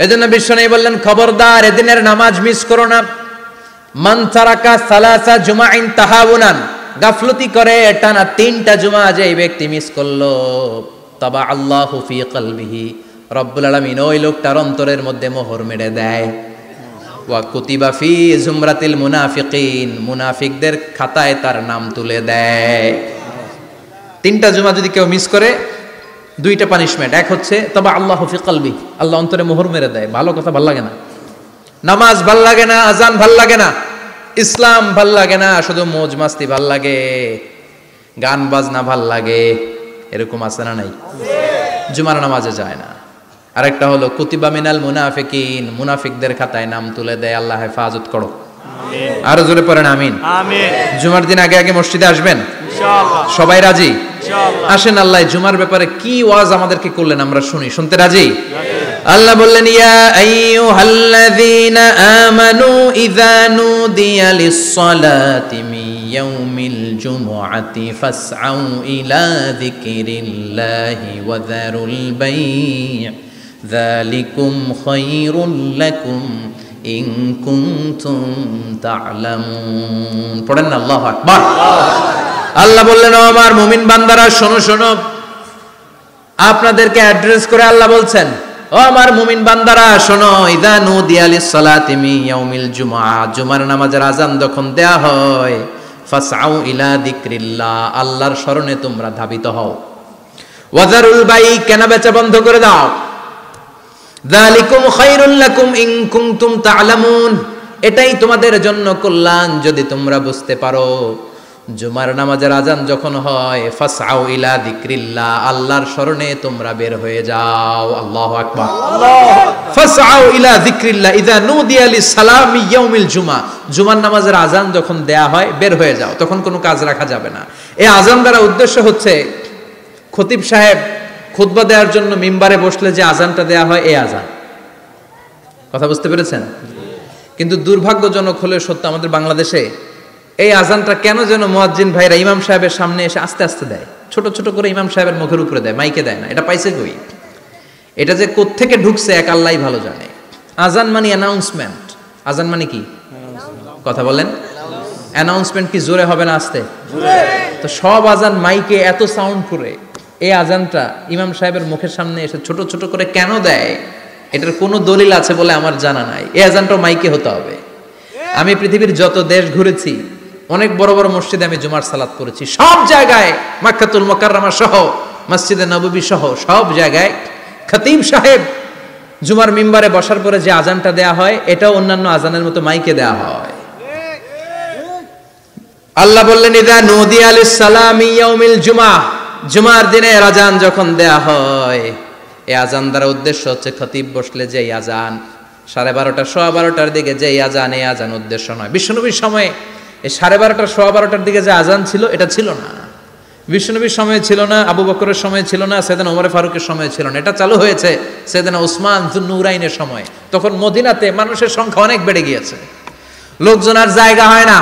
এজন্য বিশ্বনবী বললেন, খবরদার এদিনের নামাজ মিস করো না। মান তারাকা সালাসা জুমাইন তাহাউনান, গাফলতি করে টানা 3টা জুমা যে ব্যক্তি মিস করলো, তাবা আল্লাহু ফি কলবিহি, রব্বুল আলামিন ওই লোকটার অন্তরের মধ্যে মোহর মেরে দেয়। ওয়া কুতিবা ফি জুমরাতিল মুনাফিকিন, মুনাফিকদের খাতায় তার নাম তুলে দেয়। 3টা জুমা যদি কেউ মিস করে, 2টা পানিশমেন্ট। এক হচ্ছে তবে আল্লাহু ফি কলবি, আল্লাহ অন্তরে মোহর মেরে দেয়। ভালো কথা ভাল লাগে না, নামাজ ভাল লাগে না, আজান ভাল লাগে না, ইসলাম ভাল লাগে না, শুধু মৌজ মাস্তি ভাল লাগে, গান বাজনা ভাল লাগে, এরকম আছে না নাই? জুমার নামাজে যায় না। আরেকটা হলো কুতিবা মিনাল মুনাফিকিন, মুনাফিকদের খাতায় নাম তুলে দেয়। আল্লাহ হেফাজত করো, আরো জোরে পড়েন আমিন। জুমার দিন আগে আগে মসজিদে আসবেন ইনশাআল্লাহ। সবাই রাজি? আসেন, আল্লাহ জুমার ব্যাপারে কি ওয়াজ আমাদেরকে করলেন আমরা শুনি। শুনতে রাজি? আল্লাহ বললেন, ইয়া আইয়ুহাল্লাযীনা আমানু ইযা নুদিয়া লিস-সালাতি মিন ইয়াউমিল জুমআতি ফাসআউ ইলা যিকরিল্লাহি ওয়া যারুল বাই', যালিকুম খায়রুল লাকুম ইন কুনতুম তা'লামুন। পড়েন না আল্লাহু আকবার। আল্লাহ বললেন, ও আমার মুমিন বান্দারা শোনো শোনো। আপনাদেরকে অ্যাড্রেস করে আল্লাহ বলছেন, ও আমার মুমিন বান্দারা শোনো, ইযা নুদিয়া লিস-সালাতি মিন ইয়াউমিল জুমআ, জুমার নামাজের আযান যখন দেয়া হয়, ফাসআউ ইলা যিকরিল্লাহ, আল্লাহর স্মরণে তোমরা ধাবিত হও। ওয়া যারুল বাই', কেনা বেচা বন্ধ করে দাও। যালিকুম খায়রুল লাকুম ইন কুনতুম তা'লামুন, এটাই তোমাদের জন্য কল্যাণ যদি তোমরা বুঝতে পারো। জুমার নামাজের আজান যখন হয়, ফাসআউ ইলা যিকরিল্লাহ, আল্লাহর স্মরণে তোমরা বের হয়ে যাও। আল্লাহু আকবার। ফাসআউ ইলা যিকরিল্লাহ ইযা নুদিয়া লিস-সালামি ইয়াউমিল জুমআ, জুমার নামাজের আজান যখন দেয়া হয় বের হয়ে যাও, তখন কোনো কাজ রাখা যাবে না। এই আজান দ্বারা উদ্দেশ্য হচ্ছে খতিব সাহেব খুতবা দেওয়ার জন্য মিম্বারে বসলে যে আজানটা দেয়া হয়, এই আজান। কথা বুঝতে পেরেছেন? কিন্তু দুর্ভাগ্যজনক হলে সত্য, আমাদের বাংলাদেশে এই আজানটা কেন যেন মুয়াজ্জিন ভাইরা ইমাম সাহেবের সামনে এসে আস্তে আস্তে দেয়, ছোট ছোট করে ইমাম সাহেবের মুখের উপরে দেয়, মাইকে দেয় না। এটা পাইছে কই? এটা যে কোত্থেকে ঢুকছে এক আল্লাহই ভালো জানে। আজান মানে অ্যানাউন্সমেন্ট। আজান মানে কি? কথা বলেন। অ্যানাউন্সমেন্ট কি জোরে হবে না আস্তে? তো সব আজান মাইকে এত সাউন্ড করে, এই আজানটা ইমাম সাহেবের মুখের সামনে এসে ছোট ছোট করে কেন দেয়? এটার কোনো দলিল আছে বলে আমার জানা নাই। এই আজানটাও মাইকে হতে হবে। আমি পৃথিবীর যত দেশ ঘুরেছি, অনেক বড় বড় মসজিদে আমি জুমার সালাত করেছি, সব জায়গায় মক্কাতুল মুকাররমা সহ মসজিদে নববী সহ সব জায়গায় খতিব সাহেব জুমার মিম্বারে বসার পরে যে আজানটা দেয়া হয়, এটাও অন্যান্য আজানের মতো মাইকে দেয়া হয়। আল্লাহ বললেন, ইযা নুদিয়া লিস-সালামি ইয়াউমিল জুমআ, জুমার দিনে আজান যখন দেয়া হয়, এই আজান দ্বারা উদ্দেশ্য হচ্ছে খতিব বসলে যে আজান 12:30 12:15 দিকে যে আজান, এই আজান উদ্দেশ্য নয়। বিশ্বনবীর সময়ে এই 12:30 12:15 দিকে যে আজান ছিল, এটা ছিল না। বিশ্বনবীর সময়ে ছিল না, আবু বকরের সময়ে ছিল না, সাইয়েদনা ওমর ফারুকের সময়ে ছিল না। এটা চালু হয়েছে সাইয়েদনা উসমান যুন্নুরাইনের সময়। তখন মদিনাতে মানুষের সংখ্যা অনেক বেড়ে গিয়েছে, লোকজন আর জায়গা হয় না,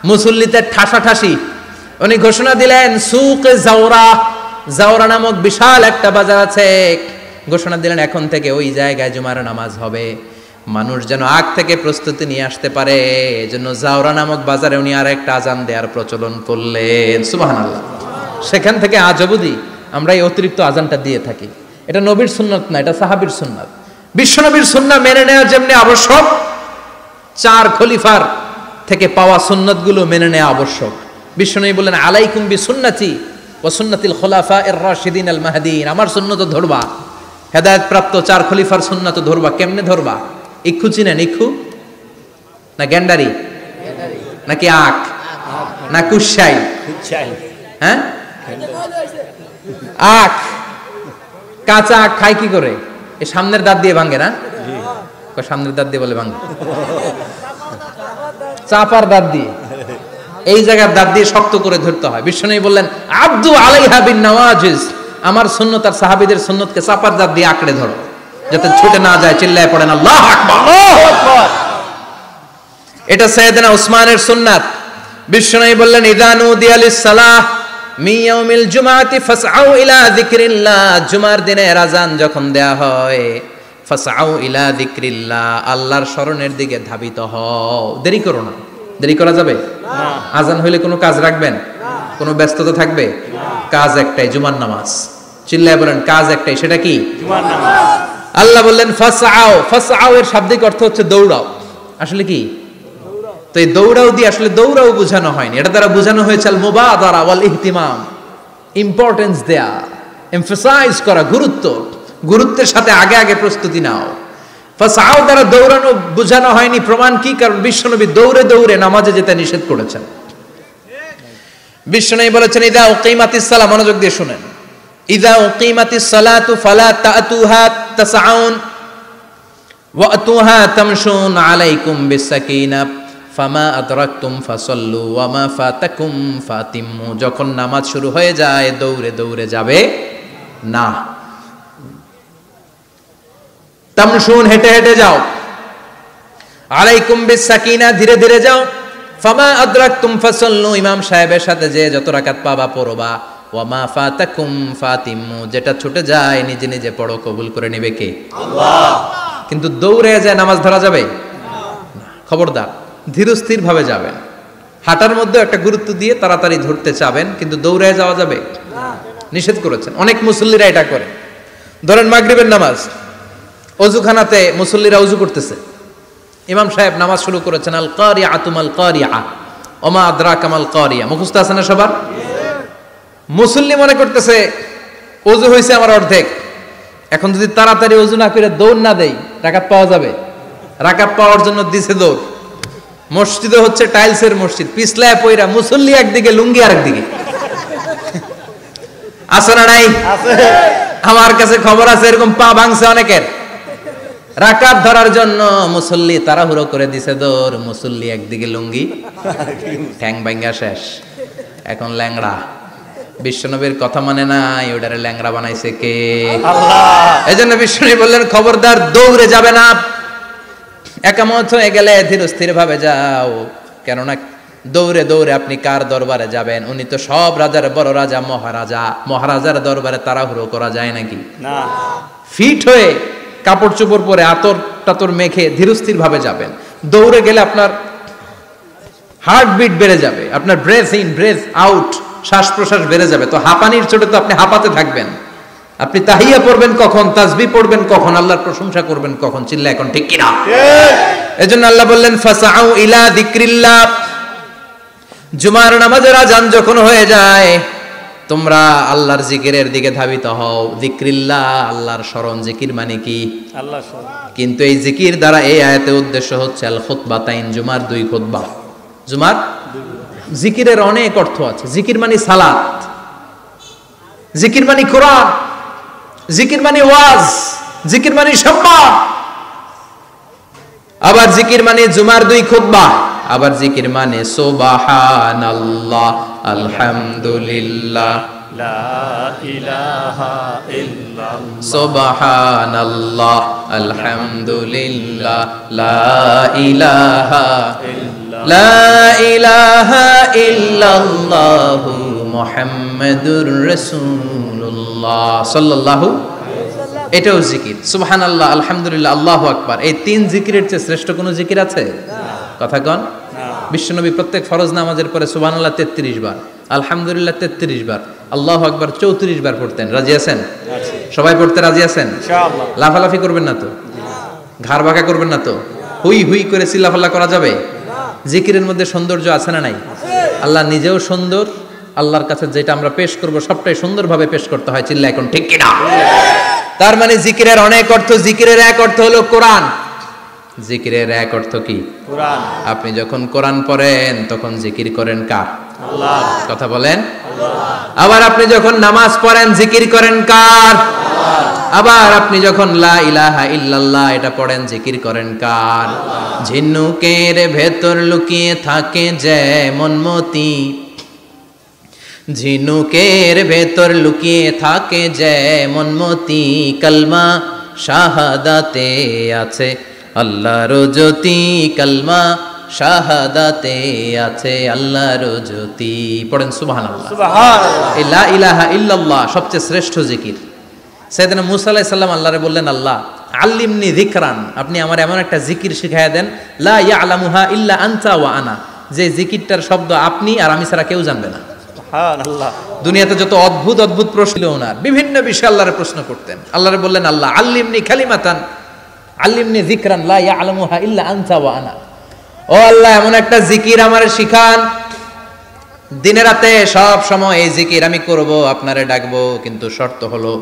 মুসল্লিতে ঠাসাঠাসি। উনি ঘোষণা দিলেন, সুকে জাওরা, জাওরা নামক বিশাল একটা বাজার আছে, ঘোষণা দিলেন এখন থেকে ওই জায়গায় জুমার নামাজ হবে। মানুষ যেন আগ থেকে প্রস্তুতি নিয়ে আসতে পারে, এজন্য জাওরা নামক বাজারে উনি আর একটা আজান দেওয়ার প্রচলন করলেন। সুবহানাল্লাহ। সেখান থেকে আজ অবধি আমরা এই অতিরিক্ত আজানটা দিয়ে থাকি। এটা নবীর সুন্নাত না, এটা সাহাবীর সুন্নাত। বিশ্বনবীর সুন্নাহ মেনে নেওয়া যেমনি আবশ্যক, 4 খলিফার থেকে পাওয়া সুন্নাতগুলো মেনে নেওয়া আবশ্যক। বিশ্বনবী বললেন, আলাইকুম বিসুন্নতি ওয়া সুন্নাতিল খুলাফায়ে রাশিদিন আল মাহদিয়িন, আমার সুন্নাত ধরবা, হেদায়েত প্রাপ্ত 4 খলিফার সুন্নাত ধরবা। কেমনে ধরবা? ইক্ষু চিনেন? ইক্ষু না গ্যান্ডারি নাকি আখ না কুশাই? হ্যাঁ, আখ। কাঁচা আখ খায় কি করে? এই সামনের দাঁত দিয়ে ভাঙে না? সামনের দাঁত দিয়ে বলে ভাঙে, চাপার দাঁত দিয়ে, এই জায়গার দাঁত দিয়ে শক্ত করে ধরতে হয়। বিশ্বনবী বললেন, আব্দু আলাইহা বিন নওয়াজিজ, আমার সুন্নাত আর সাহাবীদের সুন্নাতকে চাপার দাঁত দিয়ে আঁকড়ে ধরো, যাতে ছুটে না যায়। চিল্লায় পড়েন আল্লাহু আকবার। এটা সাইয়েদনা উসমানের সুন্নাত। বিশ্বনবী বললেন, ইযা নুদিয়া লিস-সালাহ মিন ইয়াউমিল জুমআতি ফাসআউ ইলা যিকরিল্লাহ, জুমার দিনে আযান যখন দেয়া হয়, ফাসআউ ইলা যিকরিল্লাহ, আল্লাহর স্মরণের দিকে ধাবিত হও। দেরি করো না। দেরি করা যাবে না। আজান হইলে কোনো কাজ রাখবেন না, কোনো ব্যস্ততা থাকবে না। কাজ একটাই, জুমার নামাজ। চিল্লায় বলেন কাজ একটাই, সেটা কি? জুমার নামাজ। আল্লাহ বললেন ফাসআউ, ফাসআউ এর শাব্দিক অর্থ হচ্ছে দৌড়াও। আসলে কি দৌড়াও? তো এই দৌড়াও দিয়ে আসলে দৌড়াও বোঝানো হয়নি, এটা দ্বারা বোঝানো হয়েছে আল মুবাদারা ওয়াল ইহতিমাম, ইম্পর্টেন্স দেয়া, এমফাসাইজ করা, গুরুত্ব, গুরুত্বের সাথে আগে আগে প্রস্তুতি নাও। ফাসআউ দ্বারা দৌড়ানো বোঝানো হয়নি। প্রমাণ কি? কারণ বিশ্বনবী দৌড়ে দৌড়ে নামাজে যেতে নিষেধ করেছেন। বিশ্বনবী বলেছেন ইদা উকিমাতিস সালাহ, মনোযোগ দিয়ে শুনেন, ইদা উকিমাতিস সালাতু ফালা তাতুহা তাসআউন ওয়া আতুহা তামশুন আলাইকুম বিসাকিনা ফামা আদরাকতুম ফাসাল্লু ওয়া মা ফাতাকুম ফাতিম্মু। যখন নামাজ শুরু হয়ে যায় দৌড়ে দৌড়ে যাবে না। তামশুন, হেঁটে হেঁটে যাও। আলাইকুম বিসাকিনা, ধীরে ধীরে যাও। ফামা আদরাকতুম ফাসাল্লু, ইমাম সাহেবের সাথে যে যত রাকাত পাবা পড়বা। ওয়া মা ফাতাকুম ফাতিম্মু, যেটা ছুটে যায় নিজে নিজে পড়ো, কবুল করে নেবে কে? আল্লাহ। কিন্তু দৌড়ে যায় নামাজ ধরা যাবে না। খবরদার, ধীরস্থির ভাবে যাবেন। হাঁটার মধ্যে একটা গুরুত্ব দিয়ে তাড়াতাড়ি ধরতে চাবেন, কিন্তু দৌড়ে যাওয়া যাবে না, নিষেধ করেছেন। অনেক মুসল্লিরা এটা করে। ধরেন মাগরিবের নামাজ, অজুখানাতে মুসল্লিরা অজু করতেছে, ইমাম সাহেব নামাজ শুরু করেছেন আল কারিআতু মাল কারিআ ওমা আদরাকা মাল কারিআ, মুখস্থ আছে না সবার? মুসল্লি মনে করতেছে অজু হয়েছে আমার অর্ধেক, এখন যদি তাড়াতাড়ি অজু না করে দৌড় না দেই রাকাত পাওয়া যাবে? রাকাত পাওয়ার জন্য দিছে দৌড়। মসজিদে হচ্ছে টাইলসের মসজিদ, পিছলায় পয়রা মুসল্লি একদিকে, লুঙ্গি আরেকদিকে। আছে না নাই? আমার কাছে খবর আছে এরকম পা ভাঙছে অনেকের। রাকাত ধরার জন্য মুসল্লি তাড়াহুড়ো করে দিছে দৌড়, মুসল্লি একদিকে লুঙ্গি, ঠ্যাং ভাঙ্গা শেষ, এখন ল্যাংড়া। বিশ্বনবীর কথা মানে নাই, ওটারে ল্যাংড়া বানাইছে কে? আল্লাহ। এজন্য বিশ্বনবী বললেন খবরদার দৌড়ে যাবে না, একামত হয়ে গেলে ধীর স্থির ভাবে যাও। কেননা দৌড়ে দৌড়ে আপনি কার দরবারে যাবেন? উনি তো সব রাজার বড় রাজা, মহারাজা। মহারাজার দরবারে তাড়াহুড়ো করা যায় নাকি? না। ফিট হয়ে কাপড় চোপড় পরে আতর টাতর মেখে ধীরস্থির ভাবে যাবেন। দৌড়ে গেলে আপনার হার্টবিট বেড়ে যাবে, আপনার ব্রেথ ইন ব্রেথ আউট, শ্বাস প্রশ্বাস বেড়ে যাবে। তো হাঁপানির চোটে তো আপনি হাঁপাতে থাকবেন। আপনি তাহিয়া পড়বেন কখন, তাসবিহ পড়বেন কখন, আল্লাহর প্রশংসা করবেন কখন? চিল্লা এখন ঠিক কিনা? এজন্য আল্লাহ বললেন ফাসআউ ইলা যিকরিল্লাহ, জুমার নামাজের আযান যখন হয়ে যায় তোমরা আল্লাহর জিকিরের দিকে ধাবিত হও। যিকরিল্লাহ, আল্লাহর স্মরণ। জিকির মানে কি? আল্লাহর স্মরণ। কিন্তু এই জিকির দ্বারা এই আয়াতের উদ্দেশ্য হচ্ছে আল খুতবাতাইন, জুমার দুই খুতবা। জুমার জিকিরের অনেক অর্থ আছে। জিকির মানে সালাত, জিকির মানে কোরআন, জিকির মানে ওয়াজ, জিকির মানে সম্মান। আবার জিকির মানে জুমার দুই খুতবা। আবার জিকির মানে সুবহানাল্লাহ, আলহামদুলিল্লাহ, লা ইলাহা ইল্লাল্লাহ, সুবহানাল্লাহ, আলহামদুলিল্লাহ, লা ইলাহা ইল্লাল্লাহ, লা ইলাহা ইল্লাল্লাহ, মুহাম্মাদুর রাসূলুল্লাহ সাল্লাল্লাহু আলাইহি ওয়াসাল্লাম। এটাও জিকির। সুবহানাল্লাহ, আলহামদুলিল্লাহ, আল্লাহু আকবার। এই তিন জিকিরের চেয়ে শ্রেষ্ঠ কোনো জিকির আছে? কথা কন। বিশ্বনবী প্রত্যেক ফরজ নামাজের পরে সুবহানাল্লাহ 33 বার, আলহামদুলিল্লাহ 33 বার, আল্লাহু আকবার 34 বার পড়তেন। রাজি আছেন? সবাই পড়তে রাজি আছেন? ইনশাআল্লাহ। লাফালাফি করবেন না তো? ঘাড় বাঁকা করবেন না তো? হুই হুই করে চিল্লাফাল্লা করা যাবে? জিকিরের মধ্যে সৌন্দর্য আছে না নাই? আল্লাহ নিজেও সুন্দর, আল্লাহর কাছে যেটা আমরা পেশ করব সবটাই সুন্দরভাবে পেশ করতে হয়। চিল্লা এখন ঠিক কিনা? তার মানে জিকিরের অনেক অর্থ। জিকিরের এক অর্থ হলো কোরআন। জিকিরের এক অর্থ কি? কোরআন। আপনি যখন কোরআন পড়েন তখন জিকির করেন কার? আল্লাহ। কথা বলেন। আল্লাহ। আবার আপনি যখন নামাজ পড়েন জিকির করেন কার? আল্লাহ। আবার আপনি যখন লা ইলাহা ইল্লাল্লাহ এটা পড়েন জিকির করেন কার? আল্লাহ। ঝিনুকের ভেতর লুকিয়ে থাকে যেমন মতি, ঝিনুকের ভেতর লুকিয়ে থাকে যেমন মতি, কালমা শাহাদাতে আছে আল্লাহর জ্যোতি, কালমা শাহাদাতে আছে আল্লাহর জ্যোতি। পড়েন সুবহানাল্লাহ। সুবহানাল্লাহ। লা ইলাহা ইল্লাল্লাহ সবচেয়ে শ্রেষ্ঠ জিকির। সাইয়েদনা মুসা আলাইহিস সালাম আল্লাহরে বললেন, আল্লাহ আল্লিমনি যিকরান, আপনি আমার এমন একটা জিকির শিখাইয়া দেন, লা ইয়ালামুহা ইল্লা আনতা ওয়া আনা, যে জিকিরটার শব্দ আপনি আর আমি ছাড়া কেউ জানবে না। সুবহানাল্লাহ। দুনিয়াতে যত অদ্ভুত অদ্ভুত প্রশ্ন ছিল ওনার, বিভিন্ন বিষয়ে আল্লাহরে প্রশ্ন করতেন। আল্লাহরে বললেন, আল্লাহ আল্লিমনি কালিমাতান আল্লিমনি যিকরান লা ইয়ালামুহা ইল্লা আনতা ওয়া আনা, ও আল্লাহ এমন একটা জিকির আমারে শিখান, দিনে রাতে সব সময় এই জিকির আমি করব, আপনারে ডাকবো, কিন্তু শর্ত হলো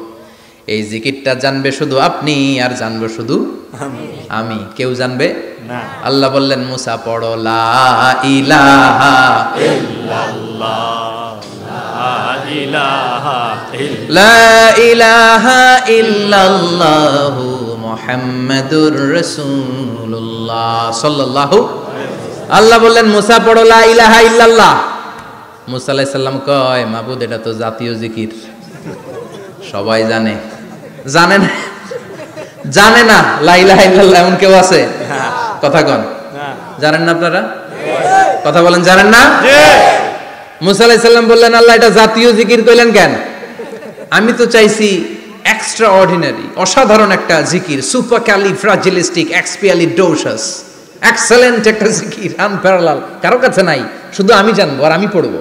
এই জিকিরটা জানবে শুধু আপনি আর জানবো শুধু আমি, কেউ জানবে না। আল্লাহ বললেন, মুসা পড়ো লা ইলাহা ইল্লাল্লাহ, লা ইলাহা ইল্লাল্লাহু মুহাম্মাদুর রাসূলুল্লাহ সাল্লাল্লাহু। আল্লাহ বললেন, মুসা পড়ো লা ইলাহা ইল্লাল্লাহ। মুসা আলাইহিস সালাম কয়, মাবুদ এটা তো জাতীয় জিকির, সবাই জানে। জানে না, জানে না লা ইলাহা ইল্লাল্লাহ এমন কেউ আছে? কথা কন, জানেন না আপনারা? কথা বলেন, জানেন না? মুসা আলাইহিস সালাম বললেন, আল্লাহ এটা জাতীয় জিকির কইলেন কেন? আমি তো চাইছি এক্সট্রা অর্ডিনারি, অসাধারণ একটা জিকির, সুপারক্যালিফ্রাজিলিস্টিক এক্সপিয়ালিডোসাস, এক্সেলেন্ট একটা জিকির, আনপ্যারালাল, কারো কাছে নাই, শুধু আমি জানবো আর আমি পড়বো।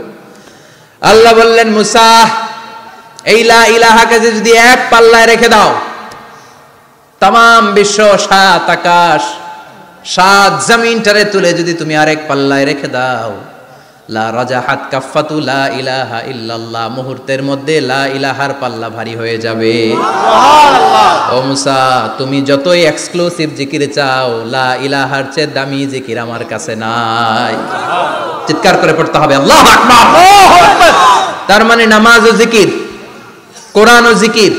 আল্লাহ বললেন, মুসা এই লা ইলাহাকে যদি এক পাল্লায় রেখে দাও, তামাম বিশ্ব, সাত আকাশ, সাত জমিনটারে তুলে যদি তুমি আরেক পাল্লায় রেখে দাও, লা রাজাহাত কাফাতু লা ইলাহা ইল্লাল্লাহ, মুহূর্তের মধ্যে লা ইলাহার পাল্লা ভারী হয়ে যাবে। সুবহানাল্লাহ। ও মুসা, তুমি যতই এক্সক্লুসিভ জিকির চাও, লা ইলাহার চেয়ে দামি জিকির আমার কাছে নাই। চিৎকার করে পড়তে হবে আল্লাহু আকবার। আল্লাহু আকবার। তার মানে নামাজ ও জিকির, কোরআন ও জিকির,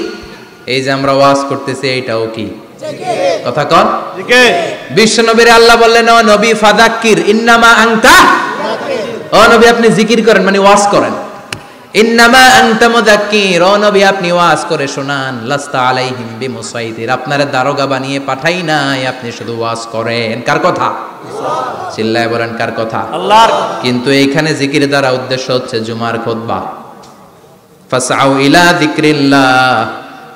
এই যে আমরা ওয়াজ করতেছি এইটাও কি জিকির? কথা কন, জিকির। বিশ্ব নবীর আল্লাহ বললেন, ও নবী ফাযাক্কির ইন্নামা আনতা যাকির, ও নবী আপনি জিকির করেন মানে ওয়াজ করেন। ইন্নামা আনতা মুযাক্কির, ও নবী আপনি ওয়াজ করে শোনান। লাস্তা আলাইহিম বিমুসাইতির, আপনারে দারোগা বানিয়ে পাঠাই নাই, আপনি শুধু ওয়াজ করেন। কার কথা? চিল্লায় বলেন, কার কথা? আল্লাহর। কিন্তু এইখানে জিকির দ্বারা উদ্দেশ্য হচ্ছে জুমার খুতবা। ফাসআউ ইলা যিকরিল্লাহ,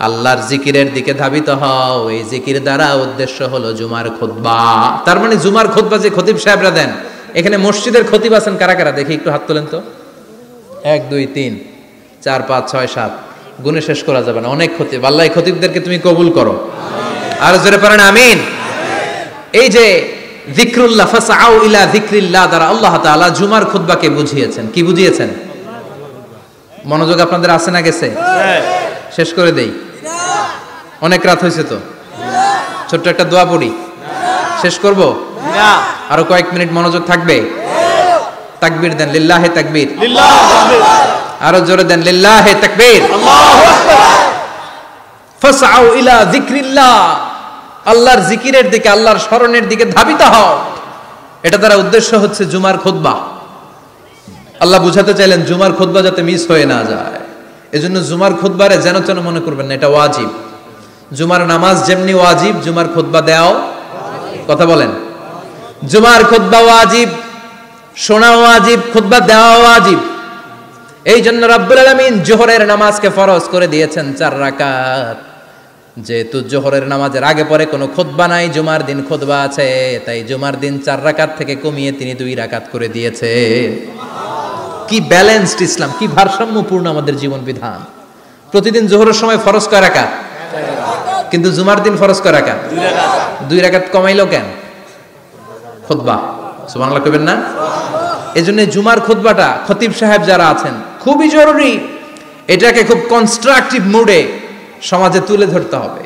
আল্লাহর জিকিরের দিকে ধাবিত হও। এই জিকির দ্বারা উদ্দেশ্য হলো জুমার খুতবা। তার মানে জুমার খুতবা যে খতিব সাহেবরা দেন, এখানে মসজিদের খতিব আছেন কারা কারা? দেখি একটু হাত তোলেন তো। 1 2 3 4 5 6 7, গুণে শেষ করা যাবে না, অনেক খতিব। আল্লাহ এই খতিবদেরকে তুমি কবুল করো, আর জোরে পড়েন আমিন। এই যে যিকরুল্লাহ, ফাসআউ ইলা যিকরিল্লাহ দ্বারা আল্লাহ তাআলা জুমার খুতবাকে বুঝিয়েছেন। কি বুঝিয়েছেন? মনোযোগ আপনাদের আছে না গেছে? শেষ করে দেই, অনেক রাত হয়েছে তো। ছোট্ট একটা দোয়া পড়ি, শেষ করব? আরো কয়েক মিনিট মনোযোগ থাকবে? তাকবীর দেন, লিল্লাহে তাকবীর, আরো জোরে দেন, লিল্লাহে তাকবীর। ফাসআউ ইলা যিকরিল্লাহ, আল্লাহর জিকিরের দিকে, আল্লাহর স্মরণের দিকে ধাবিত হও। এটা দ্বারা উদ্দেশ্য হচ্ছে জুমার খুতবা। আল্লাহ বুঝাতে চাইলেন জুমার খুতবা যাতে মিস হয়ে না যায়, এজন্য জুমার খুতবারে যেন তেন মনে করবেন না, এটা ওয়াজিব। জুমার নামাজ যেমনি ওয়াজিব, জুমার খুতবা দেওয়াও, কথা বলেন, জুমার খুতবা ওয়াজিব, শোনা ওয়াজিব, খুতবা দেওয়া ওয়াজিব। এই জন্য রব্বুল আলামিন জোহরের নামাজকে ফরজ করে দিয়েছেন 4 রাকাত। যেহেতু জোহরের নামাজের আগে পরে কোনো খুতবা নাই, জুমার দিন খুতবা আছে, তাই জুমার দিন 4 রাকাত থেকে কমিয়ে তিনি 2 রাকাত করে দিয়েছে। কি ব্যালেন্সড ইসলাম, কি ভারসাম্যপূর্ণ আমাদের জীবন বিধান। প্রতিদিন জোহরের সময় ফরজ কয় রাকাত, কিন্তু জুমার দিন ফরজ কয় রাকাত? 2 রাকাত কমাইলো কেন? খুতবা। সুবহানাল্লাহ কইবেন না? এজন্য জুমার খুতবাটা খতিব সাহেব যারা আছেন খুবই জরুরি। এটাকে খুব কনস্ট্রাকটিভ মুডে সমাজে তুলে ধরতে হবে,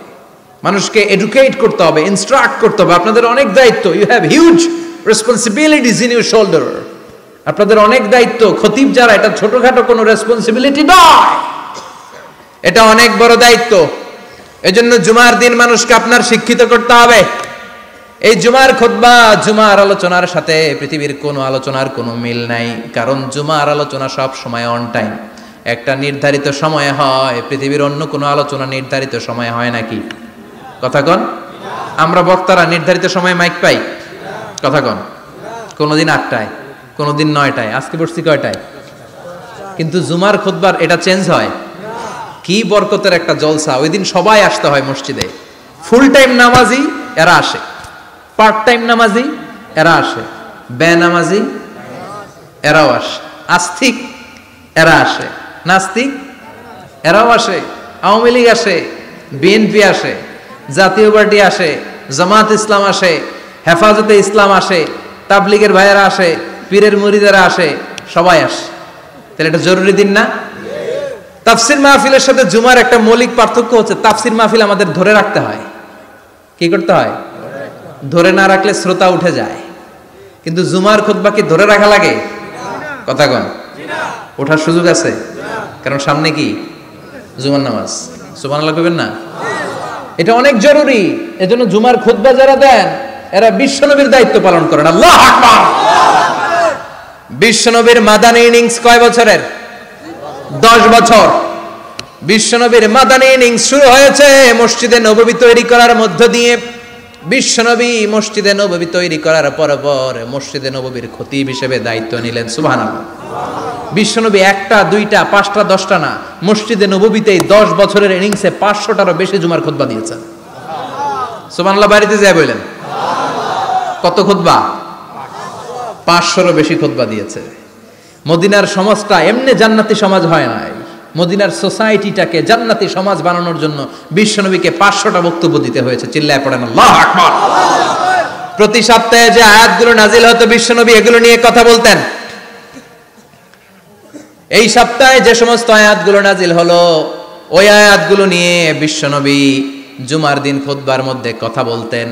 মানুষকে এডুকেট করতে হবে, ইনস্ট্রাক্ট করতে হবে। আপনাদের অনেক দায়িত্ব, you have huge responsibilities in your shoulder. আপনাদের অনেক দায়িত্ব। খতিব যারা, এটা ছোটখাটো কোনো রেসপন্সিবিলিটি নয়, এটা অনেক বড় দায়িত্ব। এজন্য জুমার দিন মানুষকে আপনার শিক্ষিত করতে হবে। এই জুমার খুতবা, জুমার আলোচনার সাথে পৃথিবীর কোনো আলোচনার কোনো মিল নাই, কারণ জুমার আলোচনা সব সময় অন টাইম, একটা নির্ধারিত সময়ে হয়। পৃথিবীর অন্য কোনো আলোচনা নির্ধারিত সময়ে হয় নাকি? কথা কন। আমরা বক্তারা নির্ধারিত সময়ে মাইক পাই? কথা কন। কোনোদিন 8টায়, কোনোদিন 9টায়, আজকে পড়ছি কয়টায়? কিন্তু জুমার খুতবার এটা চেঞ্জ হয়। কি বরকতের একটা জলসা! ওই দিন সবাই আসতে হয় মসজিদে, ফুল টাইম নামাজি এরা আসে, পার্ট টাইম নামাজি এরা আসে, বেনামাজি এরাও আসে, আস্তিক এরা আসে, নাস্তিক এরাও আসে, আওয়ামী লীগ আসে, বিএনপি আসে, জাতীয় পার্টি আসে, জামাত ইসলাম আসে, হেফাজতে ইসলাম আসে, তাবলিগের ভাইয়েরা আসে, পীরের মুরিদেরা আসে, সবাই আসে। তাহলে এটা জরুরি দিন না? তাফসির মাহফিলের সাথে জুমার একটা মৌলিক পার্থক্য হচ্ছে, তাফসির মাহফিল আমাদের ধরে রাখতে হয়। কি করতে হয়? ধরে না রাখলে শ্রোতা উঠে যায়। কিন্তু জুমার খুতবা কি ধরে রাখা লাগে? কথা কন, ওঠার সুযোগ আছে? কারণ সামনে কি জুমার নামাজ। সুবহানাল্লাহ কইবেন না? এটা অনেক জরুরি। এজন্য জুমার খুতবা যারা দেন এরা বিশ্বনবীর দায়িত্ব পালন করেন। আল্লাহু আকবার। বিশ্বনবীর মাদানী ইনিংস কয় বছরের? 10 বছর। বিশ্বনবীর মাদানী ইনিংস শুরু হয়েছে মসজিদে নববী তৈরি করার মধ্য দিয়ে। বিশ্বনবী মসজিদে নববী তৈরি করার পর মসজিদে নববীর খতিব হিসেবে দায়িত্ব নিলেন। সুবহানাল্লাহ। বিশ্বনবী একটা, দুইটা, পাঁচটা, 10টা না, মসজিদে নববীতেই 10 বছরের ইনিংসে 500টারও বেশি জুমার খুতবা দিয়েছেন। সুবহানাল্লাহ। বাড়িতে যায় বললেন কত খুতবা? 500রও বেশি খুতবা দিয়েছে। মদিনার সমাজটা এমনি জান্নাতি সমাজ হয় নাই। মদিনার সোসাইটিটাকে জান্নাতি সমাজ বানানোর জন্য বিশ্বনবীকে 500টা বক্তব্য দিতে হয়েছে। চিল্লায় পড়েন আল্লাহু আকবার। প্রতি সপ্তাহে যে আয়াতগুলো নাজিল হতো বিশ্বনবী এগুলো নিয়ে কথা বলতেন। এই সপ্তাহে যে সমস্ত আয়াতগুলো নাজিল হলো ওই আয়াতগুলো নিয়ে বিশ্বনবী জুমার দিন খুতবার মধ্যে কথা বলতেন।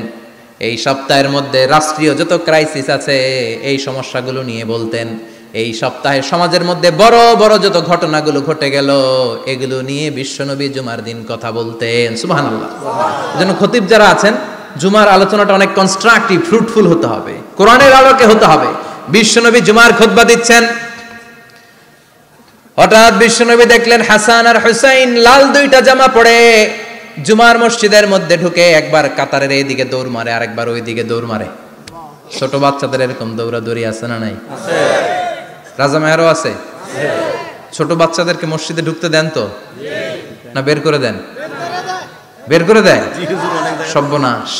এই সপ্তাহের মধ্যে রাষ্ট্রীয় যত ক্রাইসিস আছে এই সমস্যাগুলো নিয়ে বলতেন। এই সপ্তাহে সমাজের মধ্যে বড় বড় যত ঘটনাগুলো ঘটে গেল এগুলো নিয়ে বিশ্বনবী জুমার দিন কথা বলতেন। সুবহানাল্লাহ। এজন্য খতিব যারা আছেন জুমার আলোচনাটা অনেক কনস্ট্রাকটিভ, ফ্রুটফুল হতে হবে, কোরআনের আলোকে হতে হবে। বিশ্বনবী জুমার খুতবা দিচ্ছেন, হঠাৎ বিশ্বনবী দেখলেন হাসান আর হুসাইন লাল 2টা জামা পরে জুমার মসজিদের মধ্যে ঢুকে একবার কাতারের এইদিকে দৌড় মারে, আরেকবার ওইদিকে দৌড় মারে। ছোট বাচ্চাদের এরকম দৌড়াদৌড়ি আছে না নাই? রাজা মেহরও আছে। ছোট বাচ্চাদেরকে মসজিদে ঢুকতে দেন তো না বের করে দেন? বের করে দেয়। সর্বনাশ।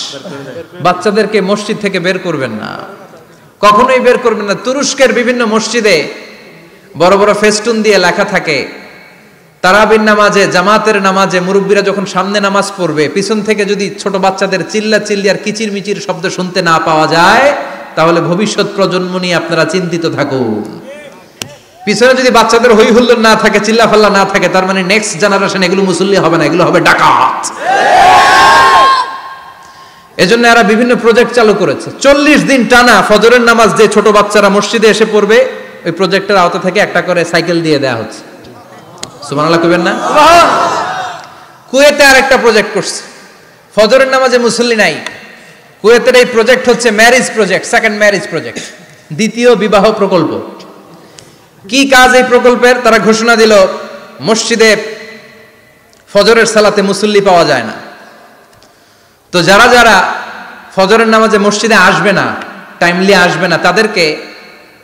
বাচ্চাদেরকে মসজিদ থেকে বের করবেন না, কখনোই বের করবেন না। তুরস্কের বিভিন্ন মসজিদে বড় বড় ফেস্টুন দিয়ে লেখা থাকে তারাবির নামাজে, জামাতের নামাজে মুরব্বীরা যখন সামনে নামাজ পড়বে পিছন থেকে যদি ছোট বাচ্চাদের চিল্লা চিল্লি আর কিচির মিচির শব্দ শুনতে না পাওয়া যায় তাহলে ভবিষ্যৎ প্রজন্ম নিয়ে আপনারা চিন্তিত থাকুন। পিছনে যদি বাচ্চাদের হই হুল্লোড় না থাকে, চিল্লা ফাল্লা না থাকে, তার মানে নেক্সট জেনারেশন এগুলো মুসল্লি হবে না, এগুলো হবে ডাকাত। এজন্য এরা বিভিন্ন প্রজেক্ট চালু করেছে। 40 দিন টানা ফজরের নামাজ যে ছোট বাচ্চারা মসজিদে এসে পড়বে ওই প্রজেক্টের আওতা থেকে একটা করে সাইকেল দিয়ে দেয়া হচ্ছে। সুবহানাল্লাহ কইবেন না? কুয়েতে আরেকটা প্রজেক্ট করছে, ফজরের নামাজে মুসল্লি নাই। কুয়েতের এই প্রজেক্ট হচ্ছে marriage project, second marriage project, দ্বিতীয় বিবাহ প্রকল্প। কি কাজ এই প্রকল্পের? তারা ঘোষণা দিল মসজিদে ফজরের সালাতে মুসল্লি পাওয়া যায় না, তো যারা যারা ফজরের নামাজে মসজিদে আসবে না, টাইমলি আসবে না, তাদেরকে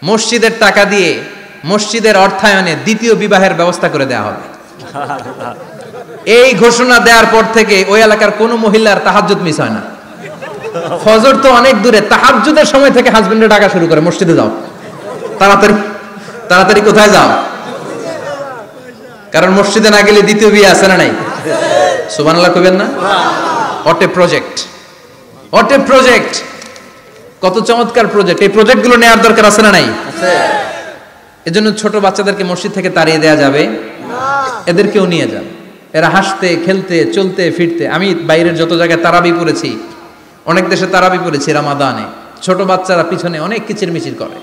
মসজিদের টাকা দিয়ে মসজিদের অর্থায়নে দ্বিতীয় বিবাহের ব্যবস্থা করে দেওয়া হবে। এই ঘোষণা দেওয়ার পর থেকে ওই এলাকার কোনো মহিলার তাহাজ্জুদ মিস হয় না। ফজর তো অনেক দূরে, তাহাজ্জুদের সময় থেকে হাজবেন্ডের ডাকা শুরু করে মসজিদে যাও, তাড়াতাড়ি তাড়াতাড়ি কোথায় যাও, কারণ মসজিদে না গেলে দ্বিতীয় বিয়ে আছে না নাই? সুবহানাল্লাহ কইবেন না? অটে প্রজেক্ট, অটে প্রজেক্ট, কত চমৎকার প্রজেক্ট। এই প্রজেক্টগুলো নেওয়ার দরকার আছে না নাই? এজন্য ছোট বাচ্চাদেরকে মসজিদ থেকে তাড়িয়ে দেওয়া যাবে না, এদেরকেও নিয়ে যান। এরা হাসতে খেলতে চলতে ফিরতে, আমি বাইরের যত জায়গায় তারাবি পড়েছি, অনেক দেশে তারাবি পড়েছি রামাদানে, ছোট বাচ্চারা পিছনে অনেক কিচিরমিচির করে,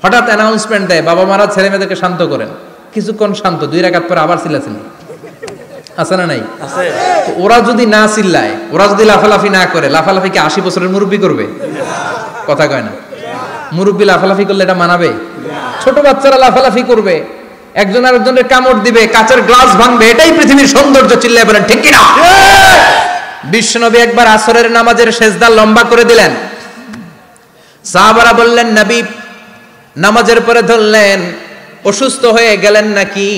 হঠাৎ অ্যানাউন্সমেন্ট দেয় বাবা মারা ছেলে মেয়েদেরকে শান্ত করেন, কিছুক্ষণ শান্ত, 2 রাকাত পরে আবার চিল্লাচিল্লি, আছে না নাই? তো ওরা যদি না চিল্লায়, ওরা যদি লাফালাফি না করে, লাফালাফি কি 80 বছরের মুরব্বী করবে? কথা কয় না। মুরব্বী লাফালাফি করলে এটা মানাবে? ছোট বাচ্চারা লাফালাফি করবে, একজন আরেকজনের কামড় দিবে, কাচের গ্লাস ভাঙবে, এটাই পৃথিবীর সৌন্দর্য। চিল্লায় বলেন ঠিক কিনা? বিশ্বনবী একবার আসরের নামাজের সেজদা লম্বা করে দিলেন, সাহাবারা বললেন নবী নামাজের পরে ধরলেন অসুস্থ হয়ে গেলেন নাকি,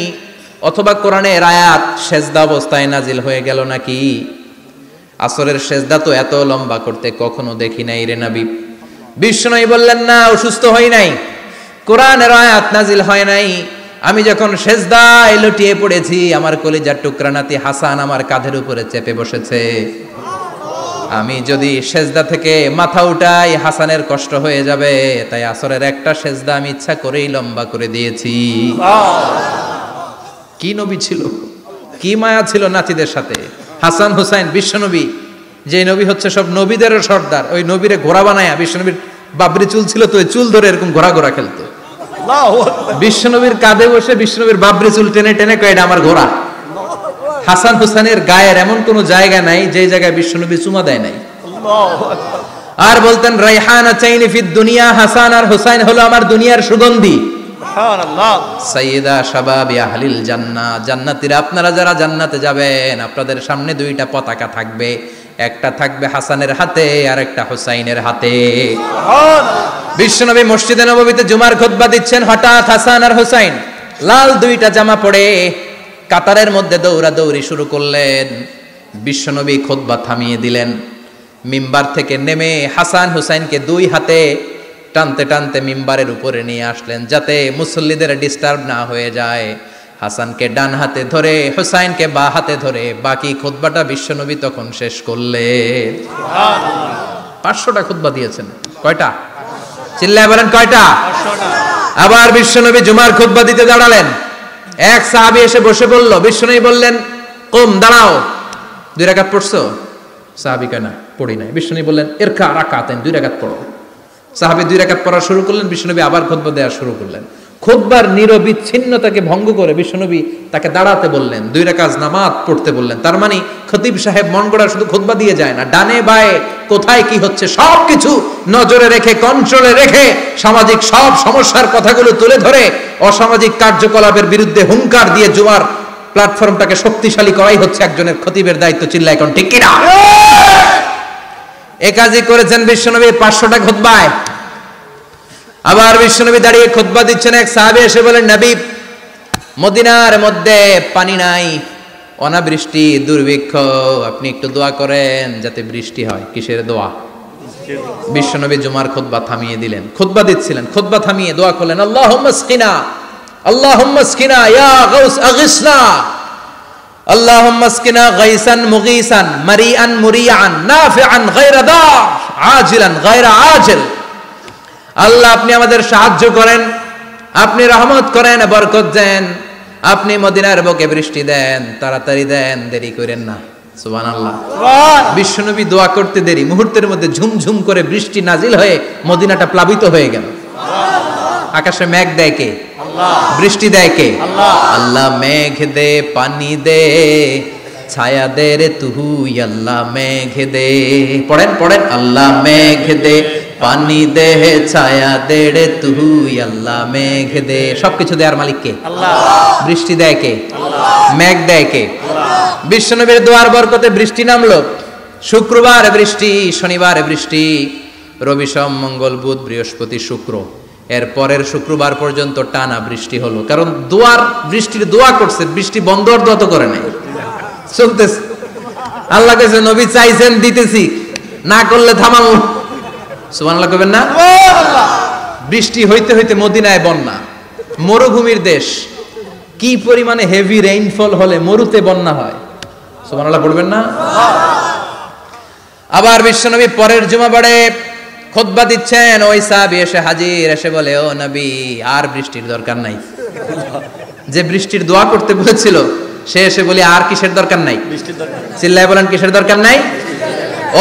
অথবা কোরআনের আয়াত সেজদা অবস্থায় নাজিল হয়ে গেল নাকি? আসরের সেজদা তো এত লম্বা করতে কখনো দেখি নাই রে নবী। বিষ্ণু বললেন, না, অসুস্থ হই নাই, কোরআনের আয়াত নাজিল হয় নাই। আমি যখন সেজদায় লুটিয়ে পড়েছি, আমার কলিজার টুকরা নাতি হাসান আমার কাঁধের উপরে চেপে বসেছে। আমি যদি সেজদা থেকে মাথা উঠাই হাসানের কষ্ট হয়ে যাবে, তাই আসরের একটা সেজদা আমি ইচ্ছা করেই লম্বা করে দিয়েছি। কি নবী ছিল, কি মায়া ছিল নাতিদের সাথে। হাসান হুসাইন বিশ্বনবী, যে নবী হচ্ছে সব নবীদেরও সর্দার, ওই নবীরে ঘোড়া বানায়া, বিশ্বনবীর বাবরি চুল ছিল তো, ওই চুল ধরে এরকম ঘোড়া ঘোড়া খেলতো। বিশ্বনবীর কাঁধে বসে বিশ্বনবীর বাবরি চুল টেনে টেনে কয়, এটা আমার ঘোড়া। হাসান হুসাইনের গায়ের এমন কোন জায়গা নাই যে জায়গায় বিশ্বনবী চুমা দেয় নাই। আর বলতেন, রাইহানা চাইনি ফিদ দুনিয়া, হাসান আর হুসাইন হলো আমার দুনিয়ার সুগন্ধি। সুবহানাল্লাহ। সাইয়্যিদা শাবাবি আহলিল জান্নাহ, জান্নাতীরা আপনারা যারা জান্নাতে যাবেন, আপনাদের সামনে দুইটা পতাকা থাকবে, একটা থাকবে হাসানের হাতে আর একটা হুসাইনের হাতে। সুবহানাল্লাহ। বিশ্বনবী মসজিদে নববীতে জুমার খুতবা দিচ্ছেন, হঠাৎ হাসান আর হুসাইন লাল দুইটা জামা পরে কাতারের মধ্যে দৌড়াদৌড়ি শুরু করলেন। বিশ্বনবী খুতবা থামিয়ে দিলেন, মিম্বার থেকে নেমে হাসান হুসাইনকে দুই হাতে টানতে টানতে মিম্বারের উপরে নিয়ে আসলেন, যাতে মুসল্লিদের ডিস্টার্ব না হয়ে যায়। হাসানকে ডান হাতে ধরে, হুসাইনকে বা হাতে ধরে বাকি খুতবাটা বিশ্বনবী তখন শেষ করলেন। 500টা খুতবা দিয়েছেন। কয়টা? চিল্লায় বলেন কয়টা? আবার বিশ্বনবী জুমার খুতবা দিতে দাঁড়ালেন। এক সাহাবী এসে বসে বলল, বিশ্বনবী বললেন, কুম, দাঁড়াও, 2 রাকাত পড়ছো? সাহাবী কয়, না, পড়ি নাই। বিশ্বনবী বললেন, ইরকা রাকাতাইন, 2 রাকাত পড়ো। সাহাবী 2 রাকাত পড়া শুরু করলেন, বিশ্বনবী আবার খুতবা দেওয়া শুরু করলেন। খুতবার নিরবিচ্ছিন্নতাকে ভঙ্গ করে বিশ্বনবী তাকে দাঁড়াতে বললেন, 2 রাকাত নামাজ পড়তে বললেন। তার মানে খতিব সাহেব মন গড়া শুধু খুতবা দিয়ে যায় না, ডানে বায়ে কোথায় কি হচ্ছে সবকিছু নজরে রেখে, কন্ট্রোলে রেখে, সামাজিক সব সমস্যার কথাগুলো তুলে ধরে অসামাজিক কার্যকলাপের বিরুদ্ধে হুঙ্কার দিয়ে জুমার প্ল্যাটফর্মটাকে শক্তিশালী করাই হচ্ছে একজনের খতিবের দায়িত্ব। চিল্লায় এখন ঠিক কিনা? এ কাজই করেছেন বিশ্বনবী 500টা খুতবায়। আবার বিশ্বনবী দাঁড়িয়ে খুতবা দিচ্ছেন, এক সাহাবী এসে বলেন, নবী, মদিনার মধ্যে পানি নাই, অনাবৃষ্টি, দুর্ভিক্ষ, আপনি একটু দোয়া করেন যাতে বৃষ্টি হয়। কিসের দোয়া? বিশ্বনবী জুমার খুতবা থামিয়ে দিলেন, খুতবা দিচ্ছিলেন, খুতবা থামিয়ে দোয়া করলেন, আল্লাহুম্মা সকিনা, আল্লাহুম্মা সকিনা ইয়া গাউস আগিসনা, আল্লাহুম্মা সকিনা গাইসান মুগীসান মারিআন মুরিআন নাফিআন গায়রা দার আজিলান গায়রা আজিল। আল্লাহ, আপনি আমাদের সাহায্য করেন, আপনি রহমত করেন, বরকত দেন, আপনি মদিনার বুকে বৃষ্টি দেন, তাড়াতাড়ি দেন, দেরি করেন না। সুবহানাল্লাহ। বিশ্বনবী দোয়া করতে দেরি, মুহূর্তের মধ্যে ঝুমঝুম করে বৃষ্টি নাজিল হয়ে মদিনাটা প্লাবিত হয়ে গেল। আকাশে মেঘ দেয় কে? আল্লাহ। বৃষ্টি দেয় কে? আল্লাহ। আল্লাহ মেঘ দে, পানি দে, ছায়া দে রে তুহু, আল্লাহ মেঘ দে। পড়েন পড়েন, আল্লাহ মেঘ দে, পানি দে, ছায়া দে রে তুহু, আল্লাহ মেঘ দে। সবকিছু দেয়ার মালিক কে? আল্লাহ। বৃষ্টি দেয় কে? আল্লাহ। মেঘ দেয় কে? আল্লাহ। বিশ্বনবীর দোয়ার বরকতে বৃষ্টি নামলো। শুক্রবার বৃষ্টি, শনিবার বৃষ্টি, রবি সোম মঙ্গল বুধ বৃহস্পতি শুক্র, এর পরের শুক্রবার পর্যন্ত টানা বৃষ্টি হলো। কারণ দোয়ার বৃষ্টির দোয়া করছে, বৃষ্টি বন্ধ আর দোয়া তো করে নাই, চলতেছে। আল্লাহ কাছে নবী চাইছেন, দিতেছি, না করলে থামাবো। সুবহানাল্লাহ কইবেন না? বৃষ্টি হইতে হইতে মদিনায় বন্যা, মরুভূমির দেশ, কি পরিমাণে হেভি রেইনফল হলে মরুতে বন্যা হয়। সুবহানাল্লাহ পড়বেন না? আবার বিশ্বনবী পরের জুমাবারে খুতবা দিচ্ছেন, ওই সাহাবী এসে হাজির, এসে বলে, ও নবী, আর বৃষ্টির দরকার নাই। যে বৃষ্টির দোয়া করতে বলেছিল সে এসে বলি, আর কিসের দরকার নাই? চিল্লায় বলেন, কিসের দরকার নাই?